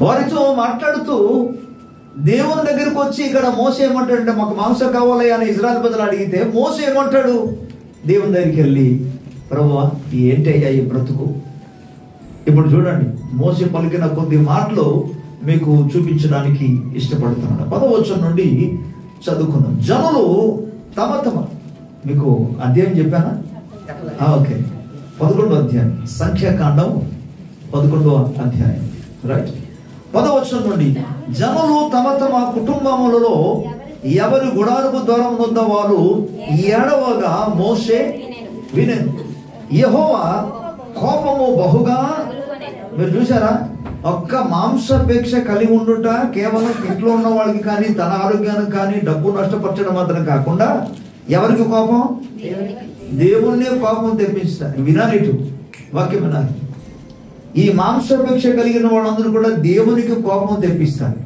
వారితో మాట్లాడుతూ దేవుని దగ్గరకు వచ్చి ఇక్కడ మోసే ఏమంటాడంటే, మాకు మాంసం కావాలి అని ఇజ్రాయెల్ ప్రజలు అడిగితే మోసే ఏమంటాడు, దేవుని దగ్గరికి వెళ్ళి, ప్రభువా ఏంటయ్యా ఈ బ్రతుకు. ఇప్పుడు చూడండి, మోసే పలికిన కొద్ది మాటలు మీకు చూపించడానికి ఇష్టపడుతున్నాను. 10వ వచనం నుండి చదువుకుందాం. జనులు తమ మీకు అధ్యాయం చెప్పానా? ఓకే, 11వ అధ్యాయం, సంఖ్యాకాండం 11వ అధ్యాయం, రైట్. 10వ వచనం నుండి, జనులు తమ కుటుంబములలో ఎవరి గుడారపు ద్వారం వద్ద వారు ఏడవగా మోషే వినెను. యెహోవా కోపము బహుగా. మీరు చూసారా, ఒక్క మాంసాపేక్ష కలిగి ఉండుట కేవలం ఇంట్లో ఉన్న వాళ్ళకి కానీ, తన ఆరోగ్యానికి కానీ, డబ్బు నష్టపరచడం మాత్రం కాకుండా ఎవరికి కోపం? దేవుణ్ణి కోపం తెప్పిస్తారు. వినాలి, ఇటు వాక్యం వినాలి. ఈ మాంసాపేక్ష కలిగిన వాళ్ళందరూ కూడా దేవునికి కోపం తెప్పిస్తారు.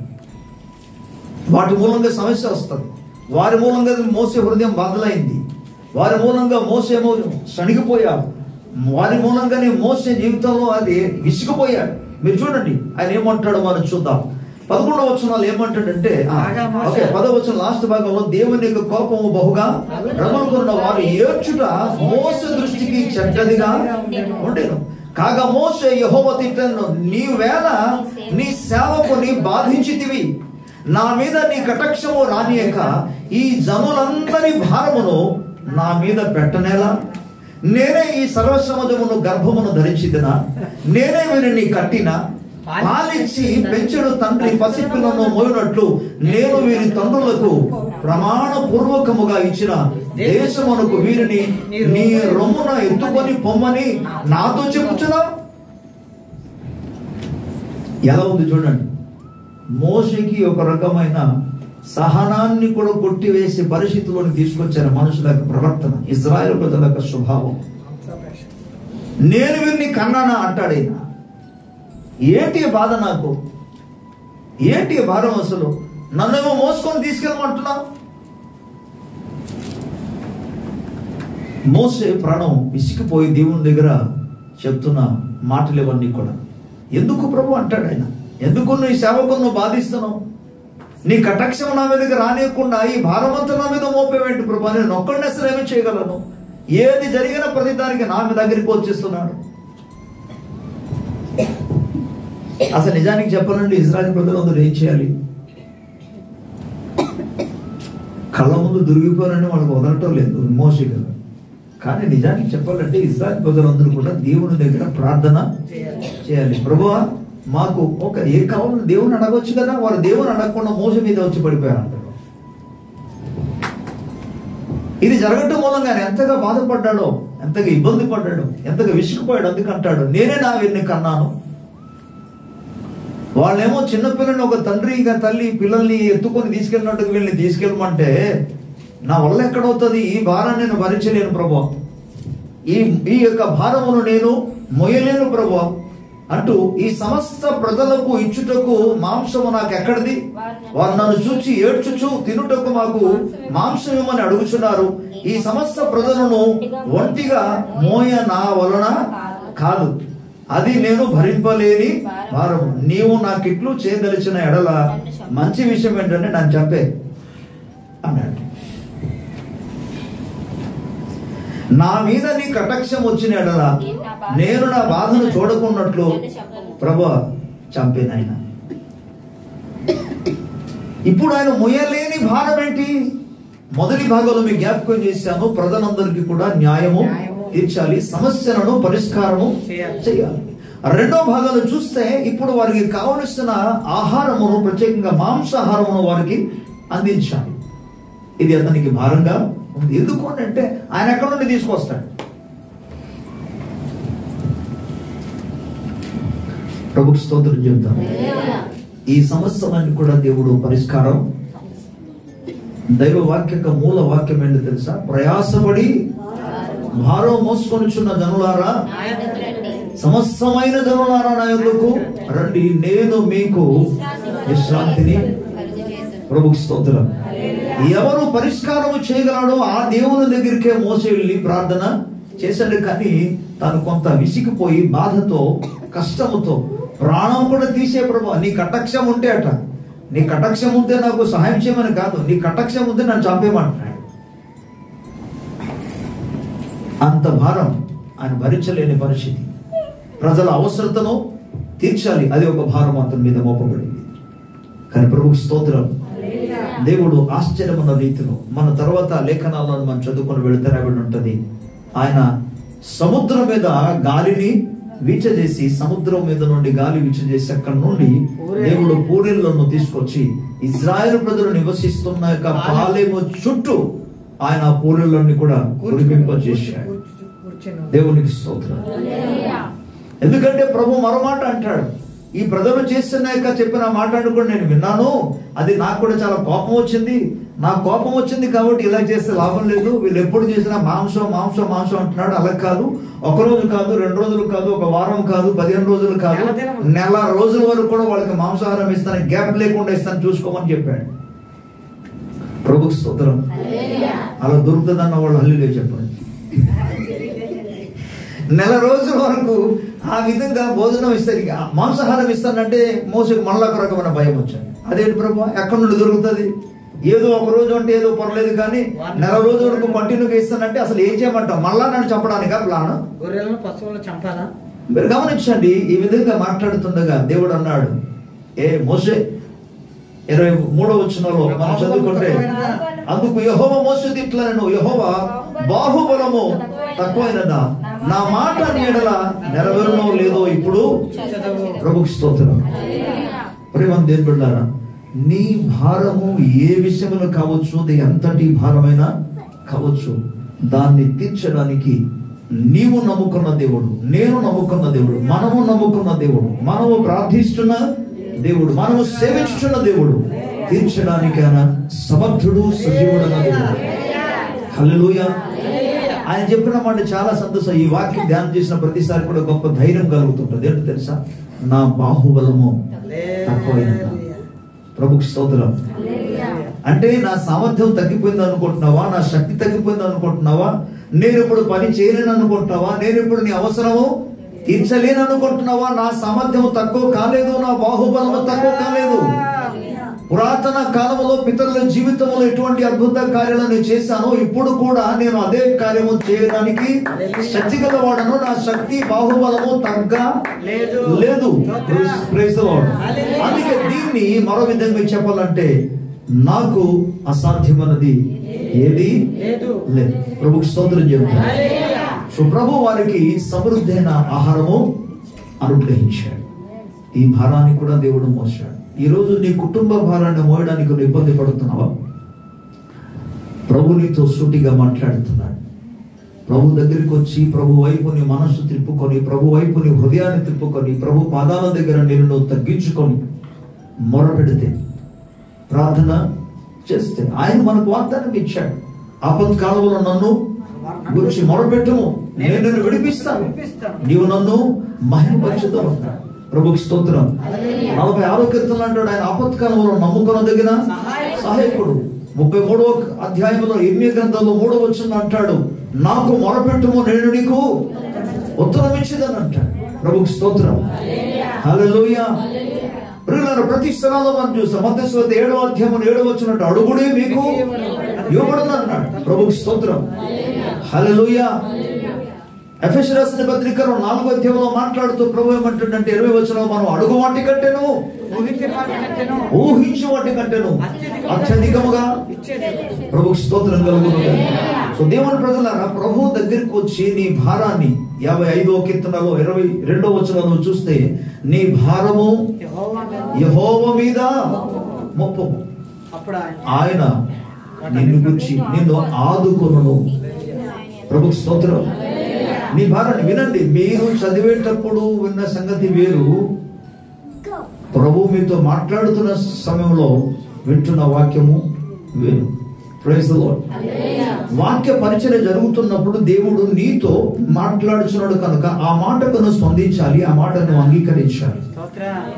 వాటి మూలంగా సమస్య వస్తుంది. వారి మూలంగా మోసే హృదయం బదలైంది. వారి మూలంగా మోసేమో సణిగిపోయాడు. వారి మూలంగానే మోసే జీవితంలో అది విసిగిపోయాడు. మీరు చూడండి ఆయన ఏమంటాడో మనం చూద్దాం. 11వ వచనాలు ఏమంటాడంటే, 10వ వచనం లాస్ట్ భాగంలో, దేవుని యొక్క కోపము బహుగా రగులుకున్న వారు ఏడ్చుట మోసే దృష్టికి చెడ్డదిగా ఉండేను. కాగా మోసే యెహోవా తిట్టెను, నీవేళ నీ సేవకుని బాధించితివి, నా మీద నీ కటాక్షము రానియక ఈ జనులందరి భారమును నా మీద పెట్టనేలా? నేనే ఈ సర్వసమాజమును గర్భమును ధరించిదినా? నేనే వీరిని కట్టిన పాలిచ్చి పెంచెడు తండ్రి పసిపిల్లను మోయినట్లు నేను వీరి తండ్రులకు ప్రమాణ పూర్వకముగా ఇచ్చిన దేశమునకు వీరిని నీ రొమ్మున ఎత్తుకొని పొమ్మని నాతో చెప్పుచున్నా. ఎలా ఉంది చూడండి. మోషేకి ఒక రకమైన సహనాన్ని కూడా కొట్టివేసి పరిస్థితుల్లోని తీసుకొచ్చారు మనుషుల యొక్క ప్రవర్తన, ఇజ్రాయెల్ ప్రజల యొక్క స్వభావం. నేను వీరిని కన్నానా అంటాడైనా. ఏంటి బాధ నాకు, ఏంటి భారం? అసలు నన్నేమో మోసుకొని తీసుకెళ్ళమంటున్నా. మోసే ప్రాణం విసిగిపోయి దేవుని దగ్గర చెప్తున్న మాటలు ఇవన్నీ కూడా. ఎందుకు ప్రభు అంటాడు ఆయన, ఎందుకు నీ సేవకులను బాధిస్తున్నావు? నీ కటాక్షం నా మీదకి రానియకుండా ఈ భారమంతా నా మీద మోపేవేంటి ప్రభు? నేను ఒక్కడిని అసలు ఏమి చేయగలను? ఏది జరిగిన ప్రతి దానికి నా దగ్గరికి వచ్చేస్తున్నాడు. అసలు నిజానికి చెప్పాలంటే ఇజ్రాయెల్ ప్రజలందరూ ఏం చేయాలి? కళ్ళ ముందు దొరికిపోవాలని వాళ్ళకి వదలటం లేదు మోసే కదా. కానీ నిజానికి చెప్పాలంటే ఇజ్రాయెల్ ప్రజలందరూ కూడా దేవుని దగ్గర ప్రార్థన చేయాలి. ప్రభువా మాకు ఒక ఏ కావాలని దేవుని అడగవచ్చు కదా. వారు దేవుని అడగకుండా మోసే మీద వచ్చి పడిపోయారు. ఇది జరగటం మూలంగా ఆయన ఎంతగా బాధపడ్డాడో, ఎంతగా ఇబ్బంది పడ్డాడో, ఎంతగా విసుగుపోయాడు. అందుకంటాడు, నేనే నా వీరిని కన్నాను. వాళ్ళేమో చిన్నపిల్లని ఒక తండ్రి ఇంకా తల్లి పిల్లల్ని ఎత్తుకొని తీసుకెళ్ళినట్టుగా వీళ్ళని తీసుకెళ్ళమంటే నా వల్ల ఎక్కడవుతుంది? ఈ భారాన్ని నేను భరించలేను ప్రభు, ఈ యొక్క భారమును నేను మొయ్యలేను ప్రభు అంటూ ఈ సమస్త ప్రజలకు ఇచ్చుటకు మాంసము నాకు ఎక్కడిది? వారు నన్ను చూచి ఏడ్చుచు తినుటకు మాకు మాంసం ఇవ్వమని అడుగుచున్నారు. ఈ సమస్త ప్రజలను ఒంటిగా మోయ నా వలన కాదు, అది నేను భరింపలేని భారము. నీవు నాకిట్లు చేయదలిచిన ఎడల మంచి విషయం ఏంటంటే నన్ను చెప్పే అన్నాడు. నా మీద నీ కటాక్షం వచ్చిన ఎడల నేను నా బాధను చూడకున్నట్లు ప్రభు చంపేనాయన. ఇప్పుడు ఆయన మొయ్యలేని భారం ఏంటి? మొదటి భాగంలో మీకు జ్ఞాపకం చేశాను, ప్రజలందరికీ కూడా న్యాయము తీర్చాలి, సమస్యలను పరిష్కారము చేయాలి. రెండో భాగాలు చూస్తే ఇప్పుడు వారికి కావలసిన ఆహారమును, ప్రత్యేకంగా మాంసాహారమును వారికి అందించాలి. ఇది అతనికి భారంగా ఉంది. ఎందుకు అంటే ఆయన ఎక్కడి నుండి తీసుకొస్తాడు? ప్రభుకి స్తోత్రం చెప్తాం. ఈ సమస్యలన్నీ కూడా దేవుడు పరిష్కారం. దైవ వాక్య మూల వాక్యం ఏంటో తెలుసా? ప్రయాసపడి భారం మోసుకొనిచున్న జనులారా, సమస్తమైన జనులారా నా యొద్దకు రండి, నేను మీకు విశ్రాంతిని. ప్రభుకి స్తోత్రం. ఎవరు పరిష్కారం చేయగలడో ఆ దేవుని దగ్గరికే మోసే వెళ్ళి ప్రార్థన చేశాడు. కానీ తాను కొంత విసిగిపోయి బాధతో, కష్టముతో ప్రాణం కూడా తీసే, ప్రభు నీ కటాక్షం ఉంటే అట, నీ కటాక్షం ఉంటే నాకు సహాయం చేయమని కాదు, నీ కటాక్షం ఉంటే నన్ను చంపేయమంటున్నాడు. అంత భారం ఆయన భరించలేని పరిస్థితి. ప్రజల అవసరతను తీర్చాలి, అది ఒక భారం అతని మీద మోపబడింది. కానీ ప్రభుకి స్తోత్రం. దేవుడు ఆశ్చర్యమైన రీతిలో మన తర్వాత లేఖనాలను మనం చదువుకొని వెళితే రాబడి ఉంటుంది. ఆయన సముద్రం మీద గాలిని వీచజేసి, సముద్రం మీద నుండి గాలి వీచజేసి అక్కడ నుండి దేవుడు పూరేళ్లను తీసుకొచ్చి ఇజ్రాయేలు ప్రజలు నివసిస్తున్న యొక్క పాలెము చుట్టూ ఆయన పూరేళ్లని కూడా కురిపింపజేశాడు. దేవునికి స్తోత్రం. ఎందుకంటే ప్రభు మరో మాట అంటాడు, ఈ ప్రజలు చేస్తున్నాక చెప్పిన మాట కూడా నేను విన్నాను, అది నాకు కూడా చాలా కోపం వచ్చింది. నాకు కోపం వచ్చింది కాబట్టి ఇలా చేస్తే లాభం లేదు. వీళ్ళు ఎప్పుడు చేసినా మాంసం మాంసం మాంసం అంటున్నాడు. అలా కాదు, ఒక రోజు కాదు, 2 రోజులు కాదు, ఒక వారం కాదు, 15 రోజులు కాదు, నెల రోజుల వరకు కూడా వాళ్ళకి మాంసాహారం ఇస్తాను, గ్యాప్ లేకుండా ఇస్తాను, చూసుకోమని చెప్పాడు. ప్రభుకి స్తోత్రం. అలా దొరుకుతుందన్న వాళ్ళు హల్లేలూయా చెప్పండి. నెల రోజుల వరకు ఆ విధంగా భోజనం ఇస్తారు. మాంసాహారం ఇస్తానంటే మోసకి మళ్ళా ఒక రకమైన భయం వచ్చాడు. అదేంటి ప్రభు, ఎక్కడి నుండి దొరుకుతుంది? ఏదో ఒక రోజు అంటే ఏదో పర్లేదు, కానీ నెల రోజు వరకు కంటిన్యూగా ఇస్తానంటే అసలు ఏం చేయమంటాం? మళ్ళా నన్ను చంపడానికా ప్లాన్? మీరు గమనించండి. ఈ విధంగా మాట్లాడుతుండగా దేవుడు అన్నాడు, ఏ మోసే 23వ వచనంలో మనం చదువుకుంటే, అందుకు యెహోవా మోసేతో ఇట్లా నేను, యెహోవా బాహుబలము తక్కువైనదా? నా మాట నీడల నెరవేరునో లేదో ఇప్పుడు. ప్రభుకి స్తోత్రం. ప్రేమ దేవుని బిడ్డలారా, నీ భారము ఏ విషయంలో కావచ్చు, అది ఎంతటి భారమైనా కావచ్చు, దాన్ని తీర్చడానికి నీవు నమ్ముకున్న దేవుడు, నేను నమ్ముకున్న దేవుడు, మనము నమ్ముకున్న దేవుడు, మనము ప్రార్థిస్తున్న దేవుడు, మనము సేవించుతున్న దేవుడు తీర్చడానికి ఆయన సమర్థుడు, సజీవుడైన దేవుడు. హల్లెలూయా. ఆయన చెప్పిన మాట చాలా సంతోషం. ఈ వాక్యం ధ్యానం చేసిన ప్రతిసారి కూడా గొప్ప ధైర్యం కలుగుతుంటుంది. ఏంటో తెలుసా? నా బాహుబలము తక్కువైనదా? ప్రభుకి స్తోత్రం. అంటే నా సామర్థ్యం తగ్గిపోయింది అనుకుంటున్నావా? నా శక్తి తగ్గిపోయింది అనుకుంటున్నావా? నేను ఇప్పుడు పని చేయలేను అనుకుంటున్నావా? నేను ఇప్పుడు నీ అవసరము తీర్చలేను అనుకుంటున్నావా? నా సామర్థ్యం తక్కువ కాలేదు, నా బాహుబలము తక్కువ కాలేదు. పురాతన కాలంలో పితరుల జీవితంలో ఎటువంటి అద్భుత కార్యాలను చేశాను, ఇప్పుడు కూడా నేను అదే కార్యము చేయడానికి శక్తి గలవాడను. నా శక్తి బాహుబలము తగ్గలేదు. అందుకే దీన్ని మరో విధంగా చెప్పాలంటే, నాకు అసాధ్యమైనది ఏది లేదు. ప్రభుకి స్తోత్రం చెబుతాను. సో ప్రభు వారికి సమృద్ధైన ఆహారము అనుగ్రహించాడు. ఈ భారాన్ని కూడా దేవుడు మోసాడు. ఈరోజు నీ కుటుంబ భారాన్ని మోయడానికి నువ్వు ఇబ్బంది పడుతున్నావా? ప్రభు నీతో సూటిగా మాట్లాడుతున్నాడు. ప్రభు దగ్గరికి వచ్చి ప్రభు వైపు నీ మనస్సు తిప్పుకొని, ప్రభు వైపు నీ హృదయాన్ని తిప్పుకొని, ప్రభు పాదాల దగ్గర నేను తగ్గించుకొని మొరపెడితే, ప్రార్థన చేస్తే ఆయన మనకు వాగ్దానం ఇచ్చాడు. ఆపత్కాలంలో నన్ను గురించి మొరపెట్టుము, నేను నిన్ను విడిపిస్తాను, నీవు నన్ను మహిమపరచుతావు. ప్రభుకి స్తోత్రం. 46వ కీర్తనలో అంటాడు, ఆయన ఆపత్కాలంలో నమ్ముకున్న దగ్గర సహాయకుడు. 33వ అధ్యాయంలో ఇర్మీయా గ్రంథంలో 3వ వచనం అంటాడు, నాకు మొరపెట్టుము, నేను నీకు ఉత్తరం ఇచ్చేదని అంటాడు. ప్రభుకి స్తోత్రం. హల్లెలూయా. ప్రతి స్థలాల్లో మనం చూస్తాం. మత్తయి సువార్త 7వ అధ్యాయం 7వ వచనం, అడుగుడే మీకు ఇవ్వబడును అన్నాడు. ప్రభుకి స్తోత్రం. హల్లెలూయా. ఎఫెసీయులకు రాసిన పత్రికలో 4వ అధ్యాయంలో మాట్లాడుతూ ప్రభు ఏమంటుందంటే 20వ వచనంలో మనం అడుగు వాటి కంటేను ఊహించు వాటి కంటేను అత్యధికముగా ప్రభుకు స్తోత్రం కలుగును. సో దేవుని ప్రజలారా, ప్రభు దగ్గరికి వచ్చి నీ భారాన్ని 55వ కీర్తనలో 22వ వచనంలో చూస్తే నీ భారము యెహోవా మీద మోపుము, ఆయన నిన్ను గురించి నిన్ను ఆదుకొనును. ప్రభుకు స్తోత్రం. నీ భారాన్ని వినండి. మీరు చదివేటప్పుడు విన్న సంగతి వేరు, ప్రభు మీతో మాట్లాడుతున్న సమయంలో వింటున్న వాక్యము వేరు. Praise the lord. వాక్య పరిచర్య జరుగుతున్నప్పుడు దేవుడు నీతో మాట్లాడుచున్నాడు కనుక ఆ మాటకు నువ్వు స్పందించాలి, ఆ మాటను అంగీకరించాలి.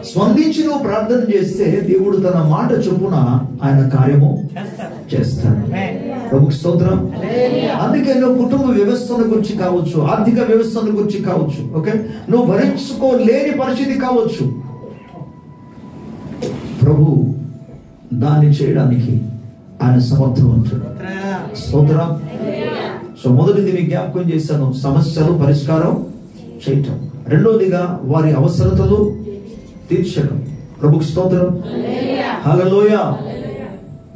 స్పందించి నువ్వు ప్రార్థన చేస్తే దేవుడు తన మాట చొప్పున ఆయన కార్యము చేస్తాడు. ప్రభుకు స్తోత్రం. అందుకే నువ్వు కుటుంబ వ్యవస్థల గురించి కావచ్చు, ఆర్థిక వ్యవస్థల గురించి కావచ్చు, ఓకే, నువ్వు భరించుకోలేని పరిస్థితి కావచ్చు, ప్రభు దాన్ని చేయడానికి ఆయన సమర్థవంతుడు. స్తోత్రం. సో మొదటిది మీకు జ్ఞాపకం చేశాను, సమస్యలు పరిష్కారం చేయటం. రెండోదిగా వారి అవసరతలు తీర్చడం. ప్రభుకు స్తోత్రం. హల్లెలూయా.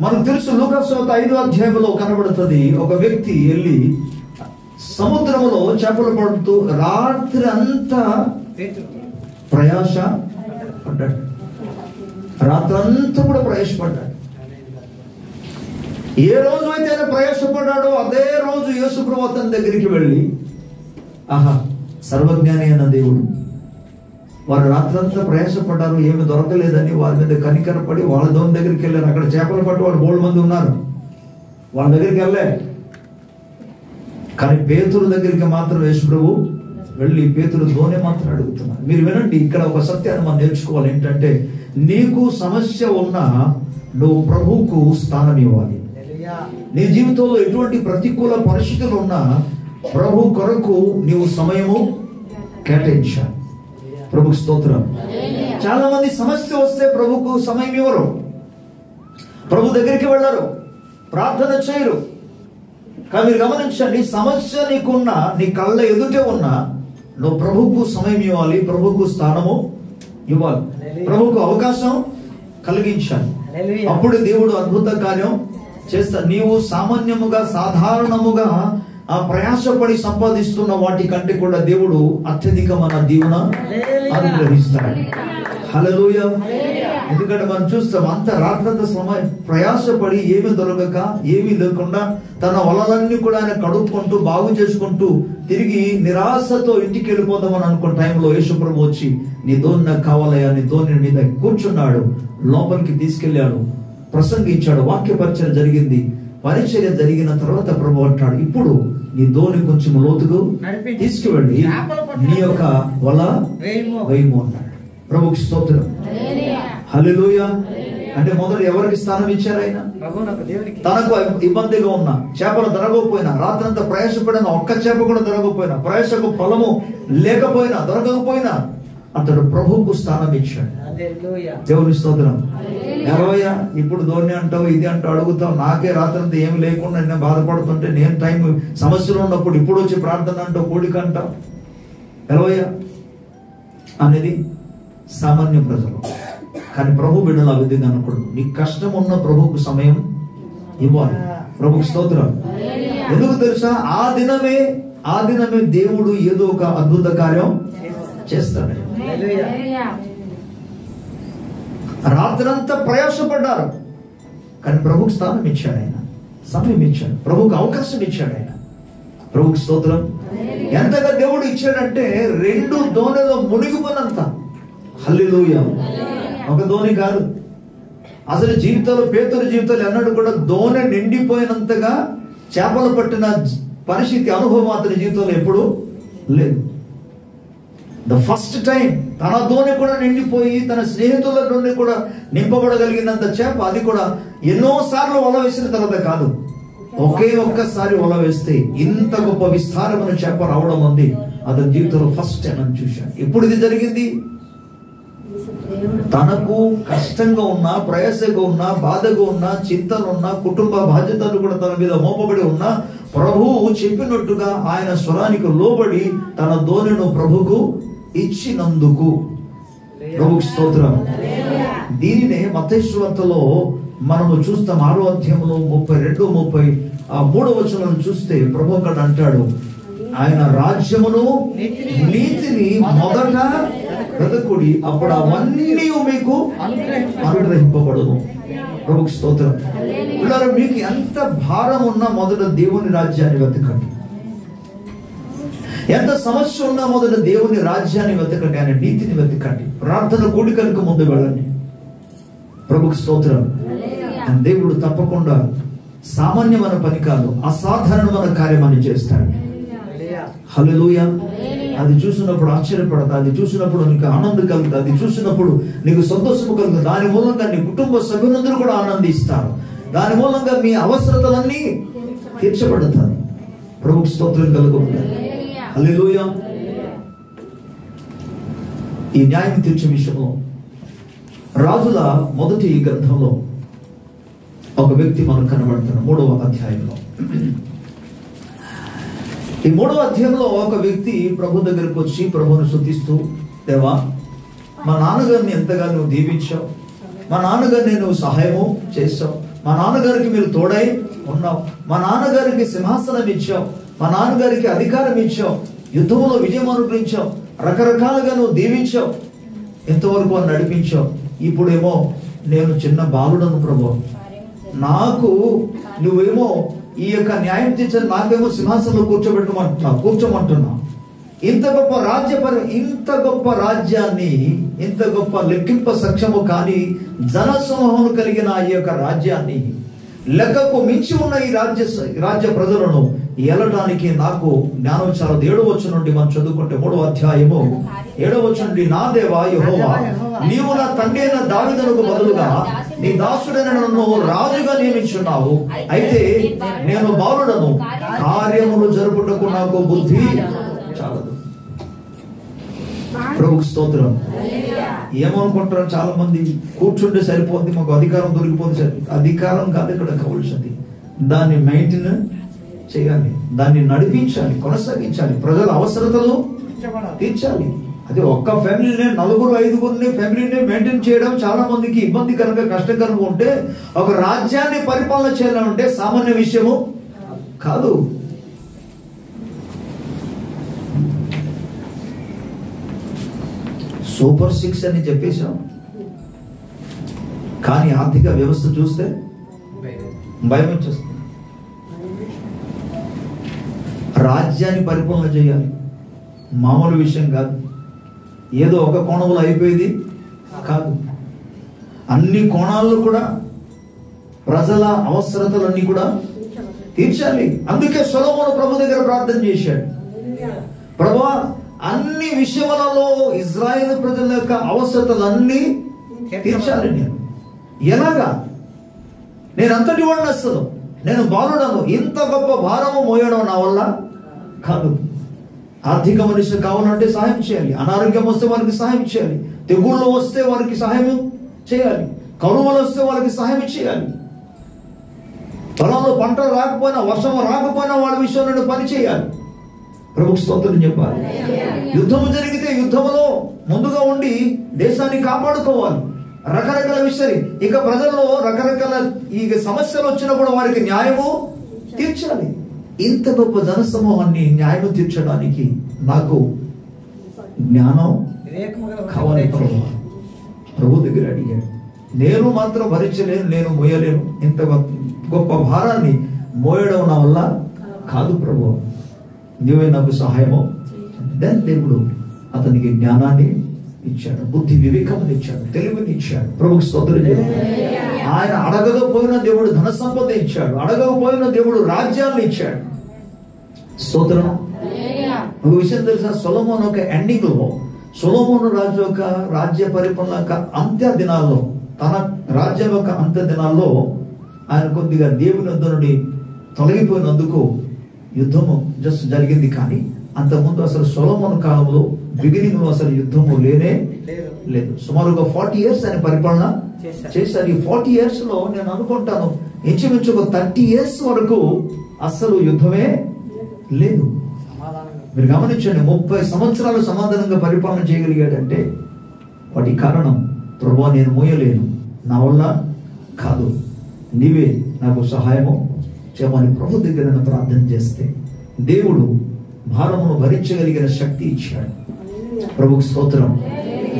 మనకు తెలుసు లూకాసు సువార్త 5వ అధ్యాయంలో కనబడుతుంది, ఒక వ్యక్తి వెళ్ళి సముద్రంలో చేపలు పడుతూ రాత్రి అంతా ప్రయాస పడ్డాడు. రాత్రంతా కూడా ప్రయాసపడ్డాడు. ఏ రోజు అయితే ఆయన ప్రయాసపడ్డాడో అదే రోజు యేసు ప్రభువు అతని దగ్గరికి వెళ్ళి, ఆహా, సర్వజ్ఞాని అయిన దేవుడు, వారు రాత్రంతా ప్రయాసపడ్డారు, ఏమి దొరకలేదని వారి మీద కనికరపడి వాళ్ళ దోని దగ్గరికి వెళ్ళారు. అక్కడ చేపలు పట్టు వాళ్ళు 3 మంది ఉన్నారు, వాళ్ళ దగ్గరికి వెళ్ళే. కానీ పేతురు దగ్గరికి మాత్రం యేసు ప్రభు వెళ్ళి పేతురు దోణి మాత్రం అడుగుతున్నారు. మీరు వినండి, ఇక్కడ ఒక సత్యాన్ని మనం నేర్చుకోవాలి. ఏంటంటే, నీకు సమస్య ఉన్నా నువ్వు ప్రభువుకు స్థానం ఇవ్వాలి. నీ జీవితంలో ఎటువంటి ప్రతికూల పరిస్థితులు ఉన్నా ప్రభు కొరకు నీవు సమయము కేటాయించాలి. ప్రభుకు స్తోత్రం. చాలా మంది సమస్య వస్తే ప్రభుకు సమయం ఇవ్వరు, ప్రభు దగ్గరికి వెళ్ళరు, ప్రార్థన చేయరు. కానీ మీరు గమనించండి, సమస్య నీకున్నా, నీ కళ్ళ ఎదుటే ఉన్నా నువ్వు ప్రభుకు సమయం ఇవ్వాలి, ప్రభుకు స్థానము ఇవ్వాలి, ప్రభుకు అవకాశం కలిగించాలి. అప్పుడు దేవుడు అద్భుత కార్యం చేస్తాడు. నీవు సామాన్యముగా సాధారణముగా ఆ ప్రయాసపడి సంపాదిస్తున్న వాటి కంటే కూడా దేవుడు అత్యధికమైన దీవెన అనుగ్రహిస్తాడు. హల్లెలూయా. ఎందుకంటే మనం చూస్తాం, అంత రాత్రంత సమయం ప్రయాసపడి ఏమి దొరకక, ఏమీ లేకుండా తన వలలన్నీ కూడా ఆయన కడుక్కుంటూ బాగు చేసుకుంటూ తిరిగి నిరాశతో ఇంటికి వెళ్ళిపోదామని అనుకున్న టైంలో యేసు ప్రభు వచ్చి, నీ దోణి నాకు కావాలయ్యా, నీ దోణి మీద కూర్చున్నాడు, లోపలికి తీసుకెళ్లాడు, ప్రసంగించాడు, వాక్య పరిచర్య జరిగింది. పరిచర్య జరిగిన తర్వాత ప్రభు అంటాడు, ఇప్పుడు నీ దోణి కొంచెం లోతుకు తీసుకువెళ్ళి నీ యొక్క వల వేయము అన్నాడు. ప్రభుకి స్తోత్రం. హల్లెలూయా. అంటే మొదలు ఎవరికి స్థానం ఇచ్చారు ఆయన? తనకు ఇబ్బందిగా ఉన్నా, చేపలు దొరకకపోయినా, రాత్రంతా ప్రయాసపడిన ఒక్క చేప కూడా దొరకకపోయినా, ప్రయాసకు ఫలము లేకపోయినా, దొరకకపోయినా అతడు ప్రభువుకు స్థానం ఇచ్చాడు. దేవుని స్తోత్రం. ఎవరయ్యా ఇప్పుడు దోణి అంటావు, ఇది అంటావు, అడుగుతావు, నాకే రాత్రంతా ఏమి లేకుండా నేను బాధపడుతుంటే, నేను టైం సమస్యలు ఉన్నప్పుడు ఇప్పుడు వచ్చి ప్రార్థన అంటావు, కోడిక అంటావు, ఎవరయ్యా అనేది సామాన్య ప్రజలు. కానీ ప్రభు బిడ్డలు ఆ విధంగా అనకూడదు. నీకు కష్టం ఉన్న ప్రభువుకు సమయం ఇవ్వాలి. ప్రభుకు స్తోత్రం. ఎందుకు తెలుసా? ఆ దినమే దేవుడు ఏదో ఒక అద్భుత కార్యం చేస్తాడు. రాత్రంతా ప్రయాసపడ్డారు, కానీ ప్రభుకు స్థానం ఇచ్చాడు ఆయన, సమయం ఇచ్చాడు, ప్రభుకు అవకాశం ఇచ్చాడు ఆయన. ప్రభుకు స్తోత్రం. ఎంతగా దేవుడు ఇచ్చాడంటే 2 దోణిలో మునిగిపోయినంత. హల్లెలూయా. ఒక దోణి కాదు, అసలు జీవితంలో పేతురు జీవితంలో ఎన్నడూ కూడా దోణి నిండిపోయినంతగా చేపలు పట్టిన పరిస్థితి, అనుభవం అతని జీవితంలో ఎప్పుడు లేదు. ద ఫస్ట్ టైం తన దోణి కూడా నిండిపోయి తన స్నేహితుల నుండి కూడా నింపబడగలిగినంత చేప, అది కూడా ఎన్నోసార్లు వల వేసిన తర్వాత కాదు, ఒకే ఒక్కసారి వల వేస్తే ఇంత గొప్ప విస్తారమైన చేప రావడం ఉంది అతని జీవితంలో ఫస్ట్ టైం అని చూశాను. ఎప్పుడు ఇది జరిగింది? తనకు కష్టంగా ఉన్నా, ప్రయాసగా ఉన్నా, బాధగా ఉన్నా, చింతలు ఉన్నా, కుటుంబ బాధ్యతలు కూడా తన మీద మోపబడి ఉన్నా, ప్రభువు చెప్పినట్టుగా ఆయన స్వరానికి లోబడి తన ధోనిను ప్రభుకు ఇచ్చినందుకు. ప్రభుకు స్తోత్రం. దీనినే మత్తయి సువార్తలో మనము చూస్తాం. 6వ అధ్యాయంలో 32, 33 వచనాలను చూస్తే ప్రభు అక్కడ అంటాడు, ఆయన రాజ్యమును నీతిని మొదట వెదకుడి, అప్పుడు అవన్నీ మీకు అనుగ్రహింపబడును. ప్రభుకు స్తోత్రం. మీకు ఎంత భారం ఉన్నా మొదట దేవుని రాజ్యాన్ని వెతకండి. ఎంత సమస్య ఉన్నా మొదట దేవుని రాజ్యాన్ని వెతకండి, ఆయన నీతిని వెతకండి. ప్రార్థన కూడికలకు ముందు వెళ్ళండి. ప్రభుకు స్తోత్రం. దేవుడు తప్పకుండా సామాన్యమైన పని కాదు, అసాధారణమైన కార్యమని చేస్తాడు. హల్లెలూయా. అది చూసినప్పుడు ఆశ్చర్యపడతా, అది చూసినప్పుడు నీకు ఆనందం కలుగుతుంది, అది చూసినప్పుడు నీకు సంతోషము కలుగుతుంది. దాని మూలంగా నీ కుటుంబ సభ్యులందరూ కూడా ఆనందిస్తారు. దాని మూలంగా మీ అవసరతలన్నీ తీర్చబడతాయి. ప్రభుకు స్తోత్రం కలుగుతుంది. హల్లెలూయా. ఈ న్యాయం తీర్చే విషయంలో రాజుల మొదటి గ్రంథంలో ఒక వ్యక్తి మనకు కనబడుతున్నాడు. 3వ అధ్యాయంలో. ఈ 3వ అధ్యాయంలో ఒక వ్యక్తి ప్రభు దగ్గరకు వచ్చి ప్రభువును స్తుతిస్తూ, దేవా, మా నాన్నగారిని ఎంతగా నువ్వు దీవించావు, మా నాన్నగారిని నువ్వు సహాయము చేసావు, మా నాన్నగారికి మీరు తోడై ఉన్నావు, మా నాన్నగారికి సింహాసనం ఇచ్చావు, మా నాన్నగారికి అధికారం ఇచ్చావు, యుద్ధంలో విజయం అనుగ్రహించావు, రకరకాలుగా నువ్వు దీవించావు, ఎంతవరకు అని నడిపించావు. ఇప్పుడేమో నేను చిన్న బాలుడను ప్రభు, నాకు నువ్వేమో ఈ యొక్క న్యాయం తీర్చని నాకేమో సింహాసనంలో కూర్చోమంటున్నావు. ఇంత గొప్ప రాజ్యాన్ని, ఇంత గొప్ప లెక్కింప సక్షము కాని జనసమూహం కలిగిన ఈ యొక్క రాజ్యాన్ని, లెక్కకు మించి ఉన్న ఈ రాజ్య ప్రజలను ఏలడానికి నాకు జ్ఞానం చాలా. 7వ వచనం నుండి మనం చదువుకుంటే 3వ అధ్యాయము 7వ వచనం నుండి, నా దేవా యెహోవా, నీవు నా తండ్రి అయిన దావీదునకు బదులుగా నీ దాసుడైన నన్ను రాజుగా నియమించున్నావు. అయితే నేను బాలుడను, కార్యములు జరుపుటకు నాకు బుద్ధి చాలదు. ప్రభుకు స్తోత్రం. ఏమనుకుంటారు చాలా మంది, కూర్చుంటే సరిపోద్ది, మాకు అధికారం దొరికిపోతే సరిపోతుంది. అధికారం కాదు ఇక్కడ కావాల్సింది, దాన్ని మెయింటైన్ చేయాలి, దాన్ని నడిపించాలి, కొనసాగించాలి, ప్రజల అవసరతలు తీర్చాలి. అది ఒక్క ఫ్యామిలీని 4-5 ఫ్యామిలీని మెయింటైన్ చేయడం చాలా మందికి ఇబ్బందికరంగా, కష్టకరంగా ఉంటే, ఒక రాజ్యాన్ని పరిపాలన చేయాలంటే సామాన్య విషయము కాదు. సూపర్ 6 అని చెప్పేశాం, కానీ ఆర్థిక వ్యవస్థ చూస్తే భయం వచ్చేస్తుంది. రాజ్యాన్ని పరిపాలన చేయాలి, మామూలు విషయం కాదు. ఏదో ఒక కోణంలో అయిపోయేది కాదు. అన్ని కోణాల్లో కూడా ప్రజల అవసరతలన్నీ కూడా తీర్చాలి. అందుకే సొలొమోను ప్రభు దగ్గర ప్రార్థన చేశాడు, ప్రభువా, అన్ని విషయాలలో ఇజ్రాయేలు ప్రజల యొక్క అవసరతలన్నీ తీర్చాలి. నేను ఎలాగా? నేను అంతటి వాడిని, అసలు నేను బాలుడను, ఇంత గొప్ప భారము మోయడం నా వల్ల కాదు. ఆర్థిక మనుషులు కావాలంటే సహాయం చేయాలి, అనారోగ్యం వస్తే వారికి సహాయం చేయాలి, తెగుళ్ళు వస్తే వారికి సహాయం చేయాలి, కరువులు వస్తే వాళ్ళకి సహాయం చేయాలి, పొలంలో పంటలు రాకపోయినా, వర్షం రాకపోయినా వాళ్ళ విషయంలో పని చేయాలి. ప్రభుకు స్తోత్రం చెప్పాలి. యుద్ధము జరిగితే యుద్ధములో ముందుగా ఉండి దేశాన్ని కాపాడుకోవాలి. రకరకాల విషయాలు, ఇక ప్రజల్లో రకరకాల ఈ సమస్యలు వచ్చినప్పుడు వారికి న్యాయము తీర్చాలి. ఇంత గొప్ప జనసమూహాన్ని న్యాయం తీర్చడానికి నాకు జ్ఞానం కావాలి. ప్రభు దగ్గర అడిగాడు. నేను మాత్రం భరించలేను, నేను మోయలేను, ఇంత గొప్ప భారాన్ని మోయడం నా వల్ల కాదు ప్రభు, నీవే నాకు సహాయము. దెన్ దేవుడు అతనికి జ్ఞానాన్ని ఇచ్చాడు, బుద్ధి వివేకముని ఇచ్చాడు, తెలివిని ఇచ్చాడు. ప్రభుకు స్తోత్రం. ఆయన అడగకపోయిన దేవుడు ధన సంపద ఇచ్చాడు, అడగకపోయిన దేవుడు రాజ్యాన్ని ఇచ్చాడు. స్తోత్రం. ఒక విషయం తెలుసా, సొలొమోను ఒక ఎండింగ్ లో, సొలొమోను రాజు యొక్క రాజ్య పరిపాలన యొక్క అంత్య దినాల్లో, తన రాజ్యం యొక్క అంత్య దినాల్లో ఆయన కొద్దిగా దేవుని వద్ద నుండి తొలగిపోయినందుకు యుద్ధము జస్ట్ జరిగింది. కానీ అంతకుముందు అసలు సొలొమోను కాలంలో బిగినింగ్ లో అసలు యుద్ధము లేనే లేదు. సుమారుగా 40 years ఆయన పరిపాలన చేశారు. ఈ 40 years లో నేను అనుకుంటాను ఇంచుమించు ఒక 30 years వరకు అసలు యుద్ధమే లేదు. మీరు గమనించండి, 30 సంవత్సరాలు సమాధానంగా పరిపాలన చేయగలిగాడంటే వాటి కారణం, ప్రభువా నేను మోయలేను, నా వల్ల కాదు, నీవే నాకు సహాయము చేయమని ప్రభు దగ్గర ప్రార్థన చేస్తే దేవుడు భారమును భరించగలిగిన శక్తి ఇచ్చాడు. ప్రభుకు స్తోత్రం.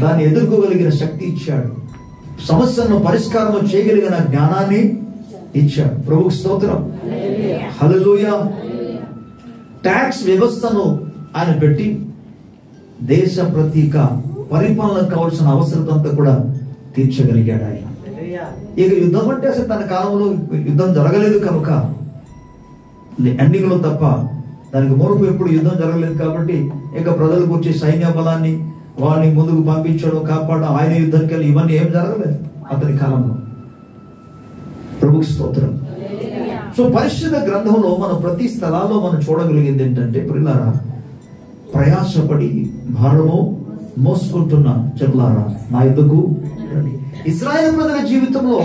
దాన్ని ఎదుర్కోగలిగిన శక్తి ఇచ్చాడు. సమస్యలను పరిష్కారం చేయగలిగిన జ్ఞానాన్ని ఇచ్చాడు. ప్రభుకు స్తోత్రం. హల్లెలూయా. ట్యాక్స్ వ్యవస్థను ఆయన పెట్టి దేశ ప్రతీక పరిపాలనకు కావాల్సిన అవసరతంతా కూడా తీర్చగలిగాడు ఆయన. ఇక యుద్ధం అంటే అసలు తన కాలంలో యుద్ధం జరగలేదు కనుక, ఎండింగ్ లో తప్ప దానికి మునుపు ఎప్పుడు యుద్ధం జరగలేదు కాబట్టి ఇక ప్రజలకు వచ్చే సైన్య బలాన్ని వాళ్ళని ముందుకు పంపించడం, కాపాడడం, ఆయన యుద్ధానికి వెళ్ళి ఇవన్నీ ఏం జరగలేదు అతని కాలంలో. ప్రభుకు స్తోత్రం. సో పరిశుద్ధ గ్రంథంలో మనం ప్రతి స్థలాల్లో మనం చూడగలిగింది ఏంటంటే, ప్రియులారా, ప్రయాసపడి భారము మోసుకుంటున్న జనులారా నా యుద్ధకు రండి. ఇశ్రాయేలు ప్రజల జీవితంలో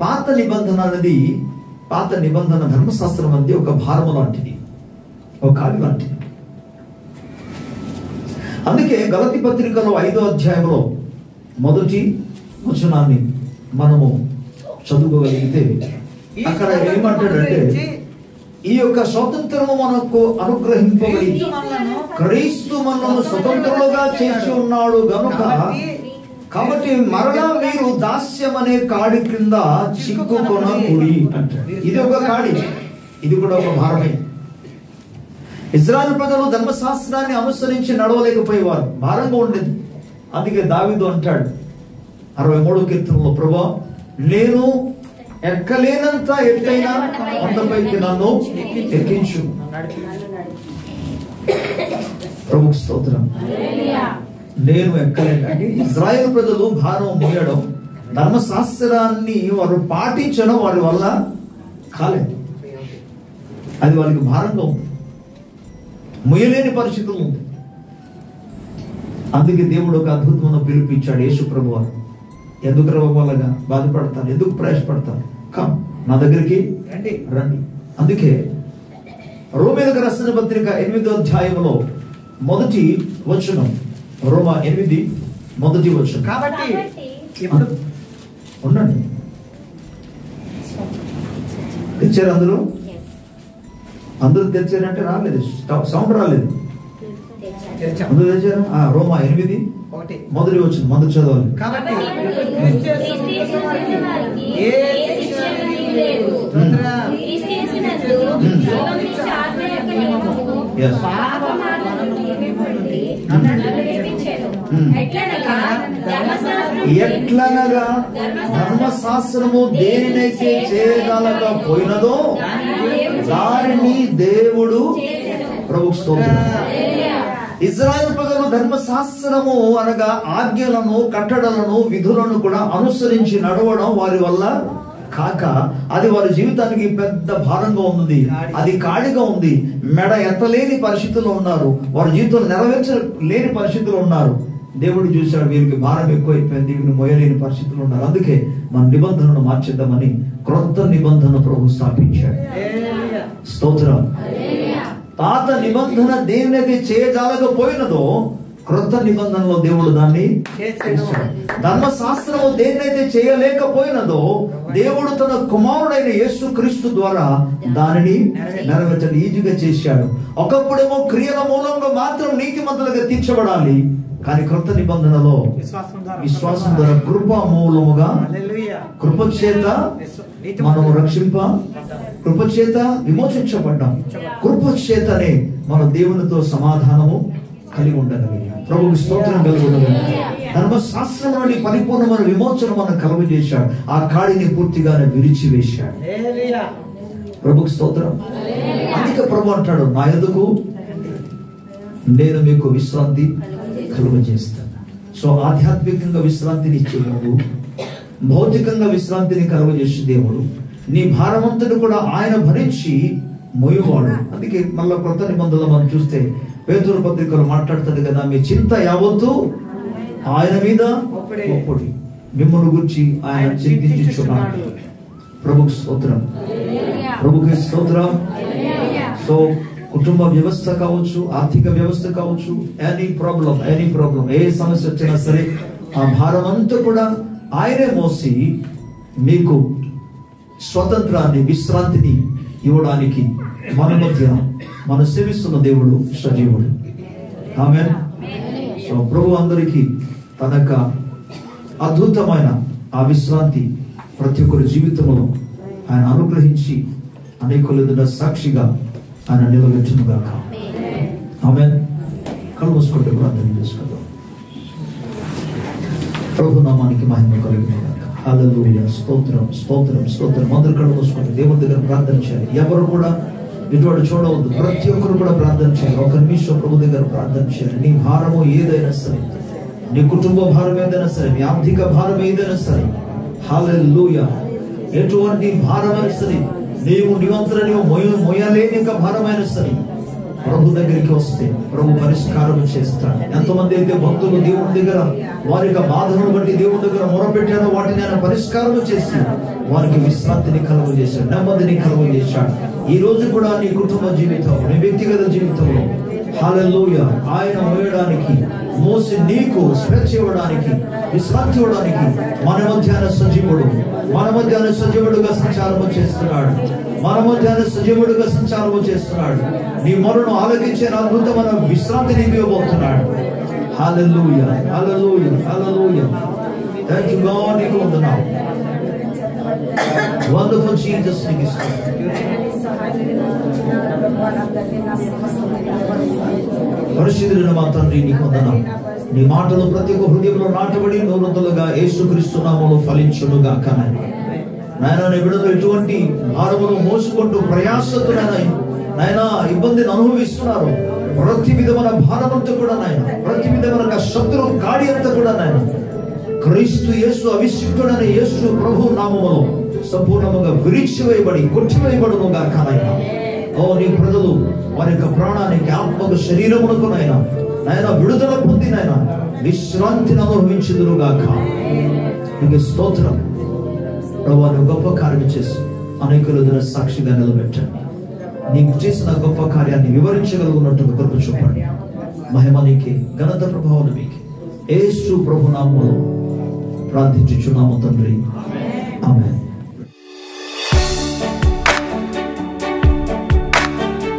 పాత నిబంధన అనేది, పాత నిబంధన ధర్మశాస్త్రం అనేది ఒక భారము లాంటిది, ఒక కాడి లాంటిది. అందుకే గలతీ పత్రికలో 5వ అధ్యాయంలో మొదటి వచనాన్ని మనము చదువుకోగలిగితే అక్కడ ఏమంటాడంటే, ఈ యొక్క స్వాతంత్రము మనకు అనుగ్రహింపబడి క్రీస్తు మనను స్వతంత్రులుగా చేసి ఉన్నాడు గనుక, కాబట్టి మరలా మీరు దాస్యం అనే కాడి క్రింద చిక్కుకొనకూడి అంటాడు. ఇది ఒక కాడి, ఇది కూడా ఒక భారమే. ఇశ్రాయేలు ప్రజలు ధర్మశాస్త్రాన్ని అనుసరించి నడవలేకపోయేవారు, భారంగా ఉండేది. అందుకే దావీదు అంటాడు 63వ కీర్తనలో, ప్రభువా నేను ఎక్కలేనంత ఎత్తైన కొండపైకి నన్ను ఎక్కించు. ప్రభుకు స్తోత్రం. నేను ఎక్కలేను అంటే ఇశ్రాయేలు ప్రజలు భారం మోయడం, ధర్మశాస్త్రాన్ని వారు పాటించడం వారి వల్ల కాలేదు. అది వాళ్ళకి భారంగా ఉంది, మొయ్యలేని పరిస్థితులు ఉంది. అందుకే దేవుడు ఒక అద్భుతమైన పిలిపించాడు, యేసు ప్రభువా ఎందుకు రవ్వగా బాధపడతాను, ఎందుకు ప్రయాసపడతాను, కమ్ నా దగ్గరికి రండి. అందుకే రోమీయులకు రాసిన పత్రిక 8వ అధ్యాయంలో మొదటి వచనం, రోమా 8 మొదటి వచనం. కాబట్టి ఉండండి, తెచ్చారు అందరూ తెచ్చారంటే రాలేదు, సౌండ్ రాలేదు, అందరూ తెచ్చారు. రోమా 8 మొదటి వచనం మొదటి చదవాలి. ఎట్లనగా ధర్మశాస్త్రము దేనినైతే చేయగలకపోయినదో దానిని దేవుడు, ప్రభువు స్తోత్రం. ఇశ్రాయేలు ప్రజలు ధర్మశాస్త్రము అనగా ఆజ్ఞలను, కట్టడలను, విధులను కూడా అనుసరించి నడవడం వారి వల్ల కాక అది వారి జీవితానికి పెద్ద భారంగా ఉంది, అది కాడిగా ఉంది, మెడ ఎత్తలేని పరిస్థితుల్లో ఉన్నారు, వారి జీవితంలో నెరవేర్చలేని పరిస్థితుల్లో ఉన్నారు. దేవుడు చూశాడు, వీరికి భారం ఎక్కువైపోయింది, వీరిని మోయలేని పరిస్థితులు ఉన్నారు. అందుకే మన నిబంధనను మార్చేద్దామని క్రొత్త నిబంధన ప్రభు స్థాపించాడు. స్తోత్రం. పాత నిబంధన దేనినైతే చేయజాలకపోయినదో క్రొత్త నిబంధనలో దేవుడు దాన్ని చేశాడు. ధర్మశాస్త్రము దేనినైతే చేయలేకపోయినదో దేవుడు తన కుమారుడైన యేసు క్రీస్తు ద్వారా దానిని నెరవేర్చడం ఈజీగా చేశాడు. ఒకప్పుడేమో క్రియల మూలంగా మాత్రం నీతిమంతులుగా తీర్చబడాలి, కానీ క్రొత్త నిబంధనలో విశ్వాసం ద్వారా కృప మూలముగా, కృపచేత మనము కృపచేత విమోచించబడ్డాం, కృపచేతనే మన దేవునితో సమాధానము కలిగి ఉండగలిగాం. ప్రభువుకి స్తోత్రం కలుగునగాక. ధర్మశాస్త్రంలోని పరిపూర్ణమైన విమోచన మనం కలుగజేశాడు, ఆ కాడిని పూర్తిగానే విరిచివేశాడు. ప్రభువుకి స్తోత్రం. అందుకే ప్రభు అంటాడు, నా యందు నేను మీకు విశ్రాంతి కలుగజేస్తాను. సో ఆధ్యాత్మికంగా విశ్రాంతిని ఇచ్చే దేవుడు, భౌతికంగా విశ్రాంతిని కలుగజేసే దేవుడు, నీ భారమంతటి కూడా ఆయన భరించి మోయువాడు. అందుకే మళ్ళా కొత్త నిబంధనలు మనం చూస్తే పేతురు పత్రికలో మాట్లాడుతుంది కదా, మీ చింత యావత్తు ఆయన మీద ఒప్పుడి, మిమ్మల్ని గురించి ఆయన చింతించుచున్నాడు. ప్రభుకు స్తోత్రం. ప్రభుకి స్తోత్రం. సో కుటుంబ వ్యవస్థ కావచ్చు, ఆర్థిక వ్యవస్థ కావచ్చు, ఎనీ ప్రాబ్లం ఏ సమస్య వచ్చినా సరే ఆ భారం అంతా కూడా ఆయనే మోసి మీకు స్వతంత్రాన్ని, విశ్రాంతిని ఇవ్వడానికి మన మధ్య మన సేవిస్తున్న దేవుడు సజీవుడు. ఆమేన్. సో ప్రభు అందరికీ తన యొక్క అద్భుతమైన ఆ విశ్రాంతి ప్రతి ఒక్కరి జీవితంలో ఆయన అనుగ్రహించి అనేకుల ఎదుట సాక్షిగా ఆయన నిలబెట్టునుగాక. ఆమేన్. కళ్ళు మూసుకుంటే ప్రార్థన చేసుకుందాం. ప్రభు నామానికి మహిమ కలుగునుగాక. హల్లెలూయా. స్తోత్రం స్తోత్రం స్తోత్రం. అందరూ కళ్ళు మూసుకుంటే దేవుని దగ్గర ప్రార్థన చేయాలి. ఎవరు కూడా ఇటువంటి చూడవద్దు. ప్రతి ఒక్కరు కూడా ప్రార్థన చేయాలి. ఒక నిమిషం ప్రభు దగ్గర ప్రార్థన చేయాలి. నీ భారము ఏదైనా సరే, నీ కుటుంబ భారం ఏదైనా సరే, నీ ఆర్థిక భారం ఏదైనా సరే, హల్లెలూయా, ఎటువంటి భారమైనా సరే, నీవంతరం మొయ్యలేని భారమైన సరే ప్రభు దగ్గరికి వస్తే ప్రభు పరిష్కారం చేస్తాడు. ఎంతమంది అయితే భక్తులు దేవుని దగ్గర వారి యొక్క బాధను బట్టి దేవుని దగ్గర మొరపెట్టారో వాటిని ఆయన పరిష్కారం చేసి వారికి విశ్రాంతిని కలుగజేశాడు, నెమ్మదిని కలుగజేశాడు. ఈ రోజు కూడా నీ కుటుంబ జీవితం, నీ వ్యక్తిగత జీవితంలో హల్లెలూయా ఆయన మోయడానికి, మోసి నీకు స్వేచ్ఛ ఇవ్వడానికి, విశ్రాంతి ఇవ్వడానికి మన మధ్యాహ్న సజీవుడుగా సంచారము చేస్తున్నాడు. మన మధ్యాహ్న సజీవుడుగా సంచారము చేస్తున్నాడు. నీ మొరను ఆలకించే అద్భుతమైన విశ్రాంతిని ఇవ్వబోతున్నాడు. Hallelujah hallelujah hallelujah. Thank you God. నీకు వందనాలు. Wonderful Jesus. నీకు పరిశుద్ధుడైన మా తండ్రి నీకు వందనాలు. నీ మాటలు ప్రతి ఒక్క హృదయంలో నాటబడి నూరంతలుగా యేసుక్రీస్తు నామములో ఫలించునుగాక. నాయనా నీ బిడ్డలు ఎటువంటి భారమును మోసుకుంటూ ప్రయాసతో నాయనా ఇబ్బందిని అనుభవిస్తున్నారు. ప్రతి విధమైన భారమంతా కూడా నాయన, ప్రతి విధమైన శత్రు గాడి అంతా కూడా నాయన క్రీస్తు యేసు అభిషిక్తుడైన యేసు ప్రభు నామములో సంపూర్ణంగా విరిచివేయబడి కొట్టివేయబడును గాక నాయన. ఓ నీ ప్రజలు వారి యొక్క ప్రాణానికి, ఆత్మకు, శరీరమునకు నాయన విడుదల పొంది నాయన విశ్రాంతిని అనుభవించుదురు గాక. నీకు స్తోత్రం ప్రభువా. గొప్ప కార్యం చేసి అనేకుల ఎదుట సాక్షిగా నిలబెట్టండి. నీకు చేసిన గొప్ప కార్యాన్ని వివరించగలుగున్నట్టుగా కృప చూపండి. మహిమ నీకే, ఘనత ప్రభావం మీకే. యేసు ప్రభు నామములో ప్రార్థించుచున్నాము తండ్రి. ఆమేన్.